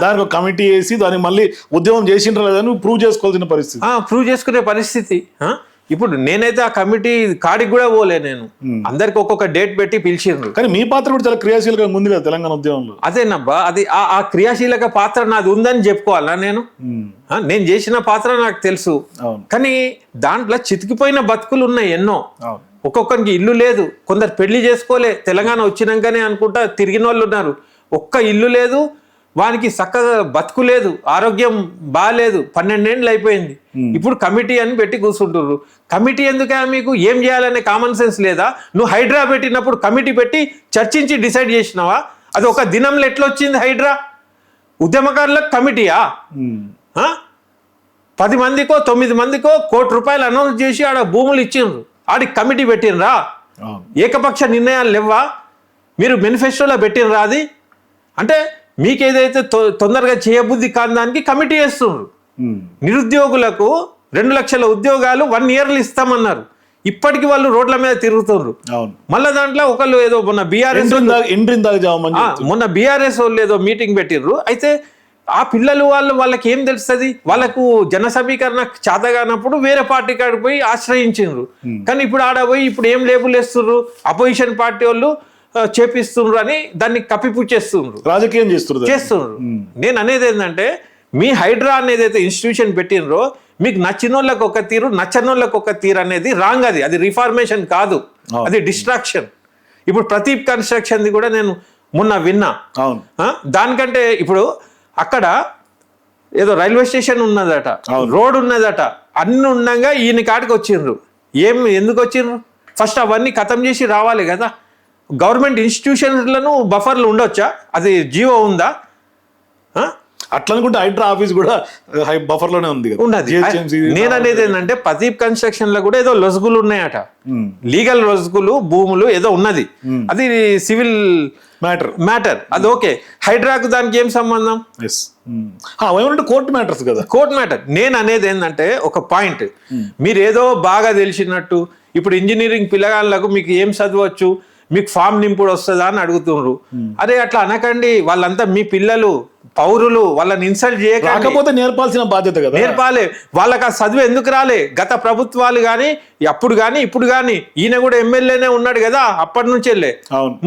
దానికి ఒక కమిటీ వేసి దాన్ని మళ్ళీ ఉద్యమం చేసిండ్రు లేదని ప్రూవ్ చేసుకోవాల్సిన పరిస్థితి, ప్రూవ్ చేసుకునే పరిస్థితి. ఇప్పుడు నేనైతే ఆ కమిటీ కాడికి కూడా పోలే. నేను అందరికి ఒక్కొక్క డేట్ పెట్టి పిలిచిండ్రు. కానీ మీ పాత్ర కూడా చాలా క్రియాశీలకంగా ఉంది కదా తెలంగాణ ఉద్యమంలో. అదేనబ్బా, అది ఆ క్రియాశీలక పాత్ర నాది ఉందని చెప్పుకోవాలా? నేను చేసిన పాత్ర నాకు తెలుసు. కానీ దాంట్లో చితికిపోయిన బతుకులు ఉన్నాయి ఎన్నో. ఒక్కొక్కరికి ఇల్లు లేదు, కొందరు పెళ్లి చేసుకోలే, తెలంగాణ వచ్చినాకనే అనుకుంటా తిరిగిన వాళ్ళు ఉన్నారు. ఒక్క ఇల్లు లేదు, వానికి చక్కగా బతుకు లేదు, ఆరోగ్యం బాగాలేదు, 12 ఏళ్ళు అయిపోయింది. ఇప్పుడు కమిటీ అని పెట్టి కూర్చుంటున్నారు. కమిటీ ఎందుకే? మీకు ఏం చేయాలనే కామన్ సెన్స్ లేదా? నువ్వు హైడ్రా పెట్టినప్పుడు కమిటీ పెట్టి చర్చించి డిసైడ్ చేసినావా? అది ఒక దినంలో ఎట్లా వచ్చింది హైడ్రా? ఉద్యమకారులకు కమిటీయా? 10 మందికో 9 మందికో ₹1 అనౌన్స్ చేసి ఆడ భూములు ఇచ్చిండ్రు, ఆడికి కమిటీ పెట్టినరా? ఏకపక్ష నిర్ణయాలు లేవా? మీరు మేనిఫెస్టోలో పెట్టినరా? అది అంటే మీకు ఏదైతే తొందరగా చేయబుద్ధి కాని దానికి కమిటీ వేస్తున్నారు. నిరుద్యోగులకు 2 లక్షల ఉద్యోగాలు 1 ఇయర్లు ఇస్తామన్నారు. ఇప్పటికి వాళ్ళు రోడ్ల మీద తిరుగుతున్నారు. అవును. మళ్ళీ దాంట్లో ఒకళ్ళు ఏదో మొన్న బీఆర్ఎస్ మొన్న బీఆర్ఎస్ వాళ్ళు ఏదో మీటింగ్ పెట్టిర్రు. అయితే ఆ పిల్లలు వాళ్ళకి ఏం తెలుస్తుంది, వాళ్ళకు జన సమీకరణ చేత కానప్పుడు వేరే పార్టీ కాడికి పోయి ఆశ్రయించిండ్రు. కానీ ఇప్పుడు ఆడ పోయి ఇప్పుడు ఏం లేబుల్ వేస్తున్నారు, అపోజిషన్ పార్టీ వాళ్ళు చేపిస్తున్నారు అని దాన్ని కప్పిపుచ్చేస్తున్నారు, రాజకీయం చేస్తున్నారు. నేను అనేది ఏంటంటే మీ హైడ్రా అనేది అయితే ఇన్స్టిట్యూషన్ పెట్టినరో మీకు నచ్చిన వాళ్ళకి ఒక తీరు నచ్చని వాళ్ళకి ఒక తీరు అనేది రాంగ్. అది రిఫార్మేషన్ కాదు, అది డిస్ట్రాక్షన్. ఇప్పుడు ప్రదీప్ కన్స్ట్రక్షన్ది కూడా నేను మొన్న విన్నా. దానికంటే ఇప్పుడు అక్కడ ఏదో రైల్వే స్టేషన్ ఉన్నదట, రోడ్ ఉన్నదట, అన్ని ఉండగా ఈయన కాడికి వచ్చిండ్రు. ఎందుకు వచ్చిండ్రు? ఫస్ట్ అవన్నీ ఖతం చేసి రావాలి కదా. గవర్నమెంట్ ఇన్స్టిట్యూషన్లను బఫర్లు ఉండొచ్చా? అది జీవో ఉందా? అట్లా అనుకుంటే హైడ్రా ఆఫీస్ కూడా బఫర్ లోనే ఉంది ఉన్నది. నేను అనేది ఏంటంటే ప్రదీప్ కన్స్ట్రక్షన్ లో కూడా ఏదో లొసుగులు ఉన్నాయట, లీగల్ లొసుగులు, భూములు ఏదో ఉన్నది. అది సివిల్ మ్యాటర్, అది ఓకే. హైడ్రాకు దానికి ఏం సంబంధం? కోర్టు మ్యాటర్స్ కదా, కోర్టు మ్యాటర్. నేను అనేది ఏంటంటే ఒక పాయింట్, మీరు ఏదో బాగా తెలిసినట్టు ఇప్పుడు ఇంజనీరింగ్ పిల్లగాళ్ళకు మీకు ఏం చదవచ్చు, మీకు ఫామ్ నింపుడు వస్తుందా అని అడుగుతున్నారు. అరే అట్లా అనకండి, వాళ్ళంతా మీ పిల్లలు, పౌరులు, వాళ్ళని ఇన్సల్ట్ చేయకపోతే నేర్పాల్సిన బాధ్యత కదా. నేర్పాలి. వాళ్ళకి ఆ చదువు ఎందుకు రాలే? గత ప్రభుత్వాలు కానీ అప్పుడు కానీ ఇప్పుడు కానీ, ఈయన కూడా ఎమ్మెల్యేనే ఉన్నాడు కదా అప్పటి నుంచి వెళ్ళే.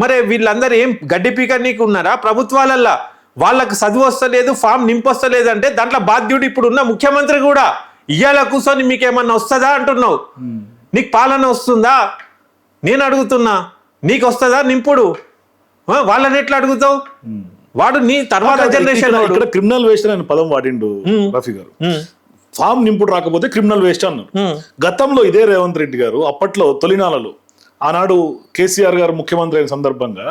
మరి వీళ్ళందరూ ఏం గడ్డి పీక నీకు ఉన్నారా ప్రభుత్వాలల్లా? వాళ్ళకు చదువు వస్తలేదు, ఫామ్ నింపొస్తలేదు అంటే దాంట్లో బాధ్యుడు ఇప్పుడు ఉన్న ముఖ్యమంత్రి కూడా. ఇయ్యాల కూర్చొని మీకేమన్నా వస్తుందా అంటున్నావు? నీకు పాలన వస్తుందా? నేను అడుగుతున్నా, నీకు వస్తుందా నింపుడు? వాళ్ళని ఎట్లా అడుగుతావు? వాడు నీ తర్వాత జనరేషన్. ఇక్కడ క్రిమినల్ వేస్ట్ అని పదం వాడిండు రఫీ గారు. ఫామ్ నింపుడు రాకపోతే క్రిమినల్ వేస్ట్ అన్నారు. గతంలో ఇదే రేవంత్ రెడ్డి గారు అప్పట్లో తొలినాలలో, ఆనాడు కేసీఆర్ గారు ముఖ్యమంత్రి అయిన సందర్భంగా,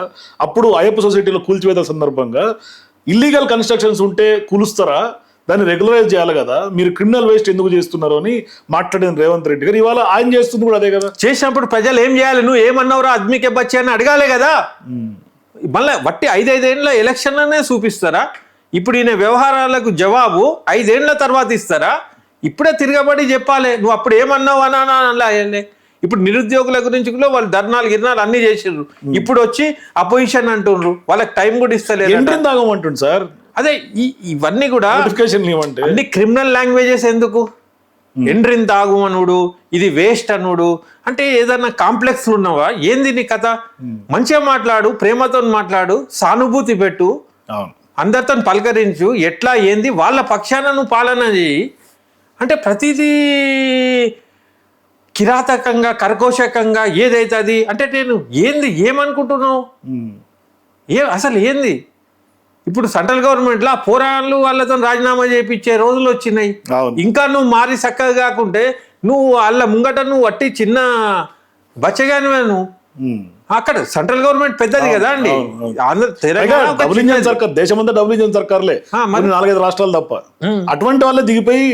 అప్పుడు అయ్యప్ప సొసైటీలో కూల్చివేత సందర్భంగా ఇల్లీగల్ కన్స్ట్రక్షన్స్ ఉంటే కూలుస్తారా, దాన్ని రెగ్యులరైజ్ చేయాలి కదా, మీరు క్రిమినల్ వేస్ట్ ఎందుకు చేస్తున్నారు అని మాట్లాడిన రేవంత్ రెడ్డి గారు ఇవాళ ఆయన చేస్తుంది కూడా అదే కదా. చేసినప్పుడు ప్రజలు ఏం చేయాలి? నువ్వు ఏమన్నావురా అద్మికే బచ్చి అని అడగాలి కదా. మళ్ళీ వట్టి 5 ఏళ్ళ ఎలక్షన్లనే చూపిస్తారా? ఇప్పుడు ఈయన వ్యవహారాలకు జవాబు 5 ఏళ్ల తర్వాత ఇస్తారా? ఇప్పుడే తిరగబడి చెప్పాలి, నువ్వు అప్పుడు ఏమన్నావు అనా. ఇప్పుడు నిరుద్యోగుల గురించి కూడా వాళ్ళు ధర్నాలు గిర్నాలు అన్ని చేసిర్రు, ఇప్పుడు వచ్చి అపోజిషన్ అంటుండ్రు, వాళ్ళకి టైం కూడా ఇస్తలేదు సార్. అదే ఇవన్నీ కూడా అన్ని క్రిమినల్ లాంగ్వేజెస్ ఎందుకు? ఎండ్రిన్ తాగు అనుడు, ఇది వేస్ట్ అనుడు అంటే ఏదన్నా కాంప్లెక్స్ ఉన్నావా? ఏంది నీ కథ? మంచిగా మాట్లాడు, ప్రేమతో మాట్లాడు, సానుభూతి పెట్టు, అందరితో పలకరించు, ఎట్లా ఏంది వాళ్ళ పక్షాన నువ్వు పాలన చేయి. అంటే ప్రతిదీ కిరాతకంగా కర్కోశకంగా ఏదైతుంది అంటే నేను ఏమనుకుంటున్నావు? అసలు ఏంది? ఇప్పుడు సెంట్రల్ గవర్నమెంట్లో పోరాళ్ళు వాళ్ళతో రాజీనామా చేయించే రోజులు వచ్చినాయి. ఇంకా నువ్వు మారి చక్కగా కాకుంటే నువ్వు వాళ్ళ ముంగట నువ్వు వట్టి చిన్న బచ్చగానివే. నువ్వు అక్కడ సెంట్రల్ గవర్నమెంట్ పెద్దది కదా అండి, దేశమంతా డబుల్ ఇంజన్ సర్కార్లే, 4-5 రాష్ట్రాలు తప్ప. అటువంటి వాళ్ళే దిగిపోయి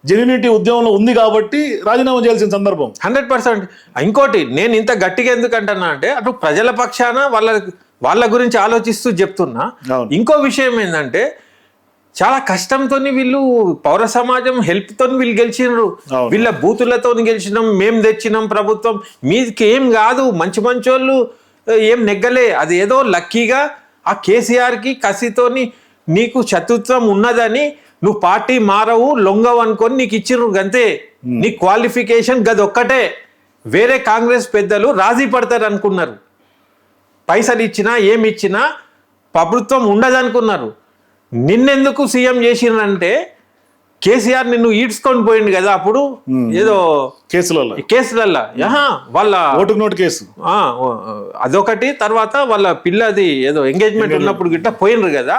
జెన్యూనిటీ ఉద్యమంలో ఉంది కాబట్టి రాజీనామా చేయాల్సిన సందర్భం 100%. ఇంకోటి నేను ఇంత గట్టిగా ఎందుకంటున్నా అంటే అటు ప్రజల పక్షాన వాళ్ళ గురించి ఆలోచిస్తూ చెప్తున్నా. ఇంకో విషయం ఏంటంటే చాలా కష్టంతో వీళ్ళు పౌర సమాజం హెల్ప్తో వీళ్ళు గెలిచినారు, వీళ్ళ బూతులతో గెలిచినాం, మేము తెచ్చినాం ప్రభుత్వం, మీదికి ఏం కాదు, మంచి మంచోళ్ళు ఏం నెగ్గలే. అది ఏదో లక్కీగా ఆ కేసీఆర్కి కసితోని నీకు శత్రుత్వం ఉన్నదని నువ్వు పార్టీ మారవు లొంగవు అనుకొని నీకు ఇచ్చిర్రు గంతే. నీ క్వాలిఫికేషన్ గదొక్కటే. వేరే కాంగ్రెస్ పెద్దలు రాజీ పడతారు అనుకున్నారు, పైసలు ఇచ్చినా ఏమి ఇచ్చినా ప్రభుత్వం ఉండదనుకున్నారు. నిన్నెందుకు సీఎం చేసినంటే కేసీఆర్ నిన్ను ఈడ్చుకొని పోయింది కదా అప్పుడు ఏదో కేసులల్లా వాళ్ళ ఓటుకు నోటు కేసు అదొకటి, తర్వాత వాళ్ళ పిల్లది ఏదో ఎంగేజ్మెంట్ ఉన్నప్పుడు గిట్ట పోయినరు కదా.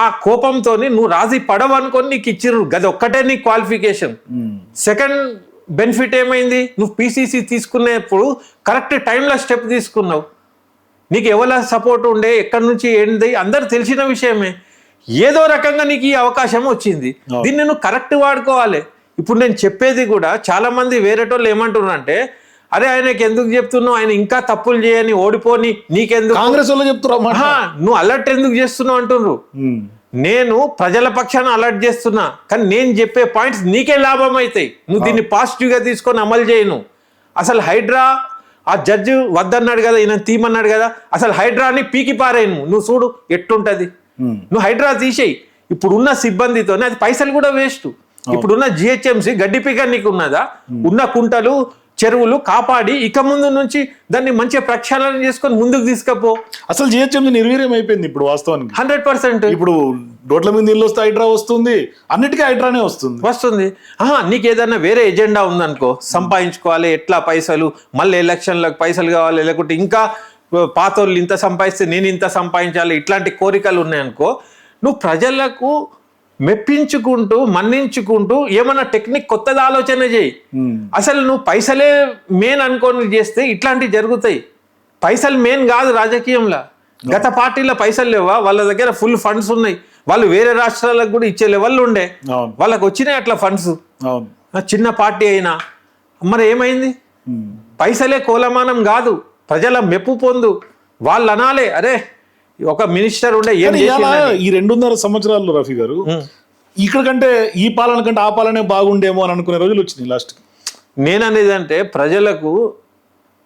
ఆ కోపంతో నువ్వు రాజీ పడవనుకొని నీకు ఇచ్చిర్రు, గది ఒక్కటే నీ క్వాలిఫికేషన్. సెకండ్ బెనిఫిట్ ఏమైంది? నువ్వు పీసీసీ తీసుకునేప్పుడు కరెక్ట్ టైంలో స్టెప్ తీసుకున్నావు. నీకు ఎవరి సపోర్ట్ ఉండే, ఎక్కడి నుంచి ఏంది అందరు తెలిసిన విషయమే. ఏదో రకంగా నీకు ఈ అవకాశం వచ్చింది, దీన్ని నువ్వు కరెక్ట్ వాడుకోవాలి. ఇప్పుడు నేను చెప్పేది కూడా చాలా మంది వేరేటోళ్ళు ఏమంటున్నారు అంటే, అరే ఆయనకి ఎందుకు చెప్తున్నావు, ఆయన ఇంకా తప్పులు చేయని ఓడిపోని నీకెందుకు, కాంగ్రెస్ వాళ్ళు చెప్తున్నా నువ్వు అలర్ట్ ఎందుకు చేస్తున్నావు అంటున్నారు. నేను ప్రజల పక్షాన అలర్ట్ చేస్తున్నా, కానీ నేను చెప్పే పాయింట్స్ నీకే లాభం అవుతాయి. నువ్వు దీన్ని పాజిటివ్గా తీసుకొని అమలు చేయను. అసలు హైడ్రా ఆ జడ్జి వద్దన్నాడు కదా, ఈయన తీమన్నాడు కదా, అసలు హైడ్రాని పీకి పారేయి నువ్వు చూడు ఎట్టుంటది. నువ్వు హైడ్రా తీసేయి. ఇప్పుడున్న సిబ్బందితోనే అది పైసలు కూడా వేస్ట్. ఇప్పుడున్న జిహెచ్ఎంసీ గడ్డి పీక నీకు ఉన్నదా? ఉన్న కుంటలు చెరువులు కాపాడి ఇక ముందు నుంచి దాన్ని మంచిగా ప్రక్షాళన చేసుకొని ముందుకు తీసుకపో. అసలు జిహెచ్ఎంసీ నిర్వీర్యం అయిపోయింది ఇప్పుడు వాస్తవానికి. 100%. ఇప్పుడు రోడ్ల మీద నీళ్ళు వస్తే హైడ్రా వస్తుంది, అన్నిటికీ హైడ్రానే వస్తుంది. నీకు ఏదైనా వేరే ఎజెండా ఉందనుకో, సంపాదించుకోవాలి ఎట్లా పైసలు, మళ్ళీ ఎలక్షన్లకు పైసలు కావాలి, లేకుంటే ఇంకా పాతోళ్ళు ఇంత సంపాదిస్తే నేను ఇంత సంపాదించాలి, ఇట్లాంటి కోరికలు ఉన్నాయనుకో, నువ్వు ప్రజలకు మెప్పించుకుంటూ మన్నించుకుంటూ ఏమన్నా టెక్నిక్ కొత్తది ఆలోచన చేయి. అసలు నువ్వు పైసలే మెయిన్ అనుకొని చేస్తే ఇట్లాంటివి జరుగుతాయి. పైసలు మెయిన్ కాదు రాజకీయంలో. గత పార్టీలో పైసలు లేవా? వాళ్ళ దగ్గర ఫుల్ ఫండ్స్ ఉన్నాయి. వాళ్ళు వేరే రాష్ట్రాలకు కూడా ఇచ్చే లెవెల్ ఉండే, వాళ్ళకి వచ్చినాయి అట్లా ఫండ్స్. చిన్న పార్టీ అయినా మరి ఏమైంది? పైసలే కోలమానం కాదు, ప్రజల మెప్పు పొందు. వాళ్ళు అనాలే, అరే ఒక మినిస్టర్ ఉండే ఏం ఈ 2.5 సంవత్సరాల్లో రఫీ గారు ఇక్కడ కంటే ఈ పాలన కంటే ఆ పాలనే బాగుండేమో అని అనుకునే రోజులు వచ్చినాయి లాస్ట్. నేను అనేది అంటే ప్రజలకు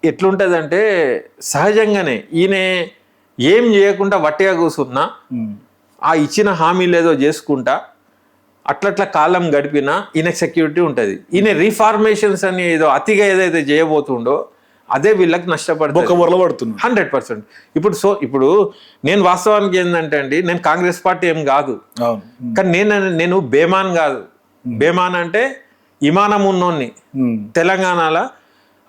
ఎట్లుంటదంటే సహజంగానే ఈయన ఏం చేయకుండా వట్టిగా కూర్చున్నా, ఆ ఇచ్చిన హామీలు ఏదో చేసుకుంటా అట్లట్లా కాలం గడిపినా ఈయన సెక్యూరిటీ ఉంటుంది. ఈయన రీఫార్మేషన్స్ అని ఏదో అతిగా ఏదైతే చేయబోతుండో అదే వీళ్ళకి నష్టపడుతుంది, 100%. ఇప్పుడు నేను వాస్తవానికి ఏంటంటే అండి, నేను కాంగ్రెస్ పార్టీ ఏం కాదు, కానీ నేను బేమాన్ కాదు. బేమాన్ అంటే ఇమానం ఉన్నోన్ని. తెలంగాణలో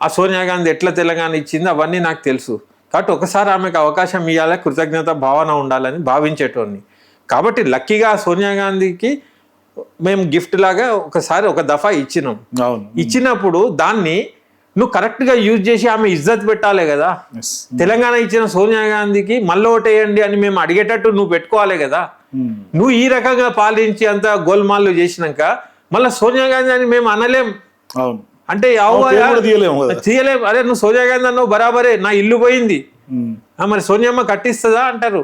ఆ సోనియా గాంధీ ఎట్లా తెలంగాణ ఇచ్చింది అవన్నీ నాకు తెలుసు. కాబట్టి ఒకసారి ఆమెకు అవకాశం ఇవ్వాలి, కృతజ్ఞత భావన ఉండాలని భావించేటోన్ని. కాబట్టి లక్కీగా సోనియా గాంధీకి మేము గిఫ్ట్ లాగా ఒక దఫా ఇచ్చినాం. ఇచ్చినప్పుడు దాన్ని నువ్వు కరెక్ట్గా యూజ్ చేసి ఆమె ఇజ్జత్ పెట్టాలి కదా. తెలంగాణ ఇచ్చిన సోనియా గాంధీకి మళ్ళీ ఓటేయండి అని మేము అడిగేటట్టు నువ్వు పెట్టుకోవాలి కదా. నువ్వు ఈ రకంగా పాలించి అంత గోల్మాల్లు చేసినాక మళ్ళీ సోనియా గాంధీ అని మేము అనలేం. అంటే తీయలేం. అరే నువ్వు సోనియా గాంధీ అన్నావు బరాబరే, నా ఇల్లు పోయింది, మరి సోనియమ్మ కట్టిస్తుందా అంటారు.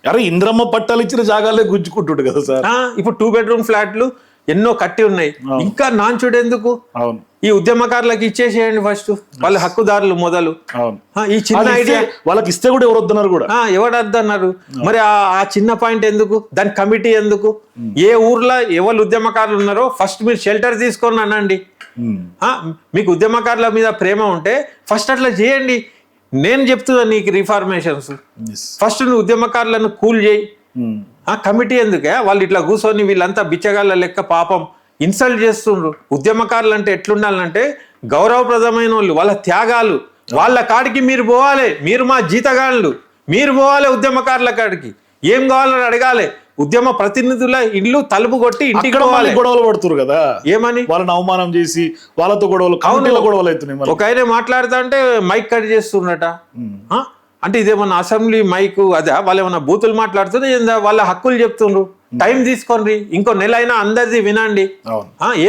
అరే ఇంద్రమ్మ పట్టాలు ఇచ్చిన జాగాలే గుంజుకుంటుండు కదా సార్. ఇప్పుడు 2 బెడ్రూమ్ ఫ్లాట్లు ఎన్నో కట్టి ఉన్నాయి, ఇంకా నాంచుడు ఎందుకు? ఈ ఉద్యమకారులకు ఇచ్చేసేయండి ఫస్ట్, వాళ్ళ హక్కుదారులు మొదలు. ఈ చిన్న ఐడియా వాళ్ళకి ఇస్తే కూడా ఎవరు వద్దన్నారు కూడా, ఎవరు వద్దన్నారు? మరి ఆ చిన్న పాయింట్ ఎందుకు? దాని కమిటీ ఎందుకు? ఏ ఊర్లో ఎవరు ఉద్యమకారులు ఉన్నారో ఫస్ట్ మీరు షెల్టర్ తీసుకొని అనండి. మీకు ఉద్యమకారుల మీద ప్రేమ ఉంటే ఫస్ట్ అట్లా చేయండి. నేను చెప్తున్నా నీకు రిఫార్మేషన్స్ ఫస్ట్ నువ్వు ఉద్యమకారులను కూల్ చేయి. కమిటీ ఎందుకే? వాళ్ళు ఇట్లా కూర్చొని వీళ్ళంతా బిచ్చగాళ్ళ లెక్క పాపం ఇన్సల్ట్ చేస్తుండ్రు. ఉద్యమకారులు అంటే ఎట్లుండాలంటే గౌరవప్రదమైన వాళ్ళు, వాళ్ళ త్యాగాలు, వాళ్ళ కాడికి మీరు పోవాలి. మీరు మా జీతగాళ్ళు, మీరు పోవాలి ఉద్యమకారుల కాడికి. ఏం కావాలని అడగాలి. ఉద్యమ ప్రతినిధుల ఇల్లు తలుపు కొట్టి ఇంటికి గొడవలు పడుతున్నారు కదా, ఏమని వాళ్ళని అవమానం చేసి వాళ్ళతో గొడవలు అవుతున్నాయి. ఒక ఆయన మాట్లాడుతా అంటే మైక్ కట్ చేస్తున్నట. అంటే ఇదేమన్నా అసెంబ్లీ మైక్ అదే? వాళ్ళు ఏమన్నా బూతులు మాట్లాడుతుంది ఏందా? వాళ్ళ హక్కులు చెప్తుండ్రు. టైం తీసుకోండి, ఇంకో నెల అయినా అందరిది వినండి.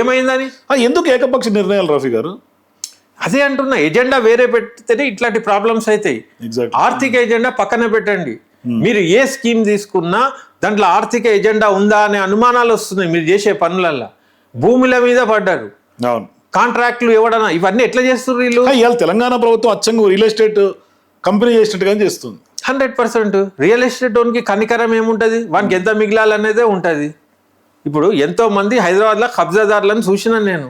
ఏమైందని? ఎందుకు ఏకపక్ష నిర్ణయాలు రఫీ గారు? అదే అంటున్నా, ఎజెండా వేరే పెడితేనే ఇట్లాంటి ప్రాబ్లమ్స్ అవుతాయి. ఆర్థిక ఎజెండా పక్కన పెట్టండి. మీరు ఏ స్కీమ్ తీసుకున్నా దాంట్లో ఆర్థిక ఎజెండా ఉందా అనే అనుమానాలు వస్తున్నాయి మీరు చేసే పనులల్లో. భూముల మీద పడ్డారు, కాంట్రాక్ట్లు ఇవ్వడనా, ఇవన్నీ ఎట్లా చేస్తున్నారు వీళ్ళు? ఇవాళ తెలంగాణ ప్రభుత్వం అచ్చంగా రియల్ ఎస్టేట్ కంపెనీ చేసినట్టుగా చేస్తుంది. 100%. రియల్ ఎస్టేట్ ఓన్కి కనికరం ఏముంటుంది? వానికి ఎంత మిగిలాలనేదే ఉంటుంది. ఇప్పుడు ఎంతో మంది హైదరాబాద్లో కబ్జాదారులను చూసినాను నేను.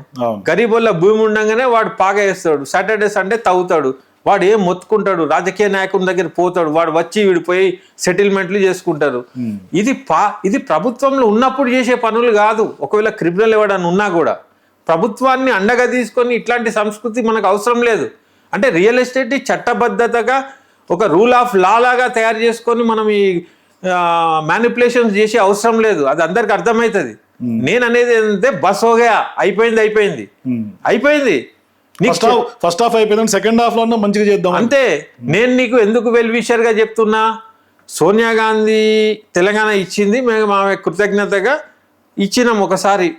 గరీబోళ్ళ భూమి ఉండగానే వాడు పాగా వేస్తాడు, సాటర్డే సండే తవ్వుతాడు, వాడు ఏం మొత్తుకుంటాడు, రాజకీయ నాయకుని దగ్గర పోతాడు, వాడు వచ్చి విడిపోయి సెటిల్మెంట్లు చేసుకుంటారు. ఇది ప్రభుత్వంలో ఉన్నప్పుడు చేసే పనులు కాదు. ఒకవేళ క్రిమినల్ ఎవడని ఉన్నా కూడా ప్రభుత్వాన్ని అండగా తీసుకొని ఇట్లాంటి సంస్కృతి మనకు అవసరం లేదు. అంటే రియల్ ఎస్టేట్ చట్టబద్ధతగా ఒక రూల్ ఆఫ్ లా లాగా తయారు చేసుకొని మనం ఈ మ్యానిపులేషన్స్ చేసే అవసరం లేదు. అది అందరికి అర్థమవుతుంది. నేను అనేది ఏంటంటే బస్ హోగా అయిపోయింది. ఫస్ట్ హాఫ్ అయిపోయింది, సెకండ్ హాఫ్ లో మంచిగా చేద్దాం అంతే. నేను నీకు ఎందుకు వెల్ విషర్ గా చెప్తున్నా, సోనియా గాంధీ తెలంగాణ ఇచ్చింది, మేము ఆమె కృతజ్ఞతగా ఇచ్చినాం ఒకసారి.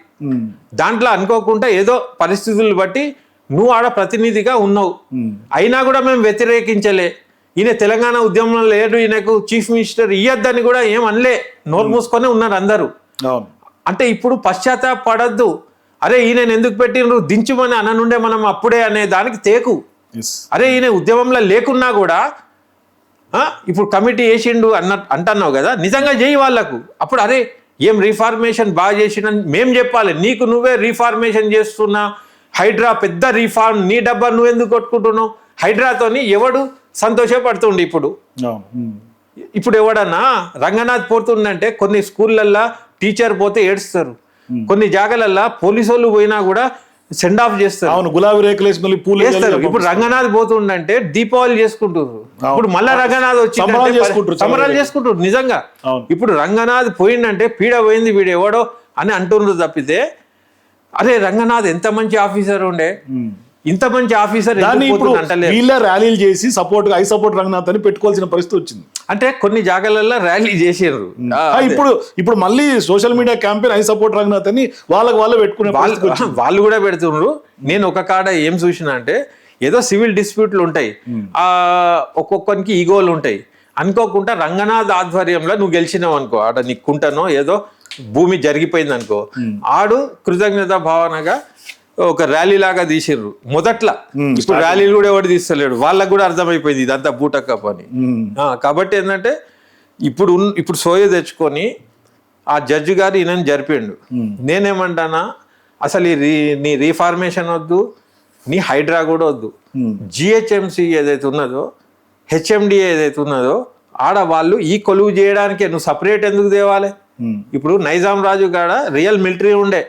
దాంట్లో అనుకోకుండా ఏదో పరిస్థితులు బట్టి నువ్వు ఆడ ప్రతినిధిగా ఉన్నావు, అయినా కూడా మేము వ్యతిరేకించలే. ఈయన తెలంగాణ ఉద్యమంలో లేడు, ఈయనకు చీఫ్ మినిస్టర్ ఇయ్యద్దని కూడా ఏం అనలే, నోరు మూసుకొని ఉన్నారు అందరూ. అంటే ఇప్పుడు పశ్చాత్తాపడద్దు. అరే ఈయన ఎందుకు పెట్టినరు దించుమని అననుండే మనం అప్పుడే అనే దానికి తేకు. అరే ఈయన ఉద్యమంలో లేకున్నా కూడా ఇప్పుడు కమిటీ వేసిండు అంటున్నావు కదా, నిజంగా చేయి వాళ్ళకు. అప్పుడు అరే ఏం రీఫార్మేషన్ బాగా చేసిన మేం చెప్పాలి, నీకు నువ్వే రీఫార్మేషన్ చేస్తున్నా, హైడ్రా పెద్ద రీఫార్మ్, నీ డబ్బా నువ్వెందుకు కొట్టుకుంటున్నావు, హైడ్రాతోని ఎవడు సంతోషపడుతుండే. ఇప్పుడు ఎవడన్నా రంగనాథ్ పోతుందంటే కొన్ని స్కూళ్ళల్లో టీచర్ పోతే ఏడుస్తారు, కొన్ని జాగాలల్లో పోలీసు వాళ్ళు పోయినా కూడా సెండ్ ఆఫ్ చేస్తారు. అవును, గులాబీ రేకులు పూలు వేస్తారు. ఇప్పుడు రంగనాథ్ పోతుండంటే దీపావళి చేసుకుంటారు, ఇప్పుడు మళ్ళా రంగనాథ్ వచ్చి సంబరాలు చేసుకుంటారు నిజంగా. ఇప్పుడు రంగనాథ్ పోయిందంటే పీడ పోయింది వీడు ఎవడో అని అంటున్నారు తప్పితే, అరే రంగనాథ్ ఎంత మంచి ఆఫీసర్ ఉండే, ఇంత మంచి ఆఫీసర్ వీళ్ళ ర్యాలీలు చేసి సపోర్ట్ ఐ సపోర్ట్ రంగనాథ్ అని పెట్టుకోవాల్సిన పరిస్థితి వచ్చింది. అంటే కొన్ని జాగాలలో ర్యాలీ చేసారు. ఇప్పుడు మళ్ళీ social media campaign I support Ranganath అని వాళ్ళే పెట్టుకునే వాళ్ళు కూడా పెడుతున్నారు. నేను ఒక కాడ ఏం చూసిన అంటే ఏదో సివిల్ డిస్ప్యూట్లు ఉంటాయి, ఒక్కొక్కరికి ఈగోలు ఉంటాయి. అనుకోకుండా రంగనాథ్ ఆధ్వర్యంలో నువ్వు గెలిచినావు అనుకో, ఆడ నీకుంటానో ఏదో భూమి జరిగిపోయింది అనుకో, ఆడు కృతజ్ఞత భావనగా ఒక ర్యాలీ లాగా తీసిర్రు మొదట్లో. ఇప్పుడు ర్యాలీలు కూడా ఎవడు తీస్తలేడు, వాళ్ళకు కూడా అర్థమైపోయింది ఇదంతా బూటక్క పని. కాబట్టి ఏంటంటే ఇప్పుడు సోయ తెచ్చుకొని ఆ జడ్జి గారు ఈయన జరిపిండు. నేనేమంటానా, అసలు నీ రీఫార్మేషన్ వద్దు, నీ హైడ్రా కూడా వద్దు. జిహెచ్ఎంసి ఏదైతే ఉన్నదో, హెచ్ఎండిఏ ఏదైతే ఉన్నదో, ఆడ వాళ్ళు ఈ కొలువు చేయడానికే నువ్వు సపరేట్ ఎందుకు తేవాలి? ఇప్పుడు నైజాం రాజు కాడ రియల్ మిలిటరీ ఉండే,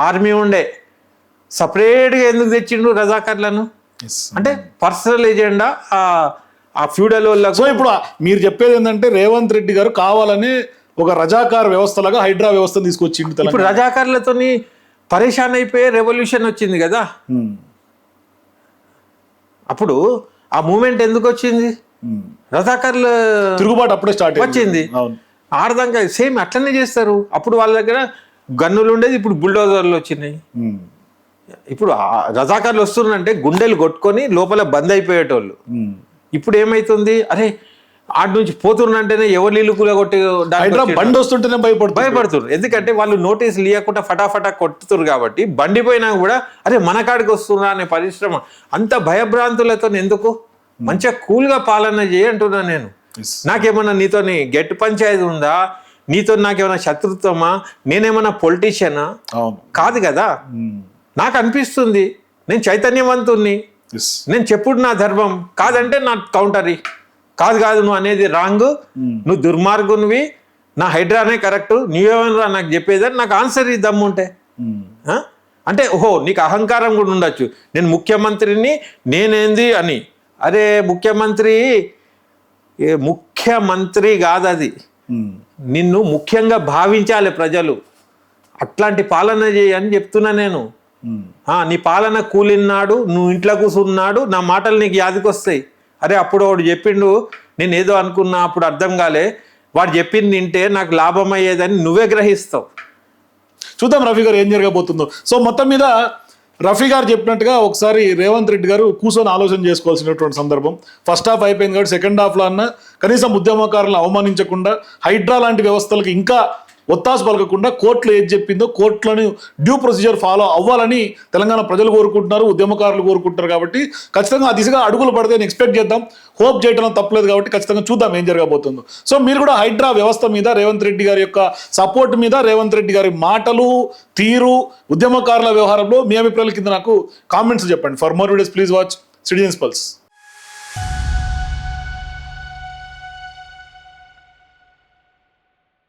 ఆర్మీ ఉండే, సపరేట్గా ఎందుకు తెచ్చిండు రజాకర్లను? అంటే పర్సనల్ ఎజెండా ఆ ఫ్యూడల్ వాళ్ళకు. సో ఇప్పుడు మీరు చెప్పేది ఏంటంటే రేవంత్ రెడ్డి గారు కావాలని ఒక రజాకార్ వ్యవస్థలాగా హైడ్రా వ్యవస్థను తీసుకొచ్చిండు. ఇప్పుడు రజాకార్లతోని పరేషాన్ అయిపోయి రెవల్యూషన్ వచ్చింది కదా. అప్పుడు ఆ మూమెంట్ ఎందుకు వచ్చింది? రజాకార్ల తిరుగుబాటు అప్పుడే స్టార్ట్ వచ్చింది. ఆడదాకా సేమ్ అట్లనే చేస్తారు. అప్పుడు వాళ్ళ దగ్గర గన్నులు ఉండేది, ఇప్పుడు బుల్డోజర్లు వచ్చినాయి. ఇప్పుడు రజాకార్లు వస్తున్నారంటే గుండెలు కొట్టుకొని లోపల బంద్ అయిపోయేటోళ్ళు. ఇప్పుడు ఏమైతుంది, అరే ఆడ నుంచి పోతున్నంటేనే ఎవరు నీళ్ళు కూలగొట్టి బండి వస్తుంటేనే భయపడుతున్నారు. ఎందుకంటే వాళ్ళు నోటీస్ లియకుండా ఫటాఫటా కొట్టుతున్నారు కాబట్టి. బండి పోయినా కూడా అరే మన కాడికి వస్తున్నా అనే పరిశ్రమ. అంత భయభ్రాంతులతో ఎందుకు? మంచిగా కూల్గా పాలన చేయి అంటున్నా నేను. నాకేమన్నా నీతోని గెట్ పంచాయతీ ఉందా? నీతో నాకేమన్నా శత్రుత్వమా? నేనేమన్నా పొలిటీషియనా? కాదు కదా. నాకు అనిపిస్తుంది నేను చైతన్యవంతుణ్ణి, నేను చెప్పుడు నా ధర్మం, కాదంటే నా కౌంటరీ. కాదు నువ్వు అనేది రాంగ్, నువ్వు దుర్మార్గునివి, నా హైడ్రానే కరెక్ట్, నీవేమన్నా నాకు చెప్పేదని నాకు ఆన్సర్ దమ్ముంటే. అంటే ఓహో నీకు అహంకారం కూడా ఉండొచ్చు, నేను ముఖ్యమంత్రిని నేనేంది అని. అరే ముఖ్యమంత్రి కాదు అది, నిన్ను ముఖ్యంగా భావించాలి ప్రజలు. అట్లాంటి పాలన చేయి అని చెప్తున్నా నేను. నీ పాలన కూలిన్నాడు, నువ్వు ఇంట్లో కూర్చున్నాడు, నా మాటలు నీకు యాదికొస్తాయి. అరే అప్పుడు వాడు చెప్పిండు, నేను ఏదో అనుకున్నా, అప్పుడు అర్థం కాలే, వాడు చెప్పింది వింటే నాకు లాభం అయ్యేదని నువ్వే గ్రహిస్తావు. చూద్దాం రఫీ గారు ఏం జరగబోతుందో. సో మొత్తం మీద రఫీ గారు చెప్పినట్టుగా ఒకసారి రేవంత్ రెడ్డి గారు కూర్చొని ఆలోచన చేసుకోవాల్సినటువంటి సందర్భం. ఫస్ట్ హాఫ్ అయిపోయింది కాబట్టి సెకండ్ హాఫ్లో అన్న కనీసం ఉద్యమకారులను అవమానించకుండా, హైడ్రా లాంటి వ్యవస్థలకు ఇంకా ఒత్తాసు పలకకుండా కోర్టులో ఏది చెప్పిందో కోర్టులను డ్యూ ప్రొసీజర్ ఫాలో అవ్వాలని తెలంగాణ ప్రజలు కోరుకుంటున్నారు, ఉద్యమకారులు కోరుకుంటున్నారు. కాబట్టి ఖచ్చితంగా ఆ దిశగా అడుగులు పడితే ఎక్స్పెక్ట్ చేద్దాం. హోప్ చేయడం తప్పలేదు కాబట్టి ఖచ్చితంగా చూద్దాం ఏం జరగబోతుందో. సో మీరు కూడా హైడ్రా వ్యవస్థ మీద, రేవంత్ రెడ్డి గారి యొక్క సపోర్ట్ మీద, రేవంత్ రెడ్డి గారి మాటలు, తీరు, ఉద్యమకారుల వ్యవహారంలో మీ అభిప్రాయాల కింద నాకు కామెంట్స్ చెప్పండి. For more videos please watch citizens pulse.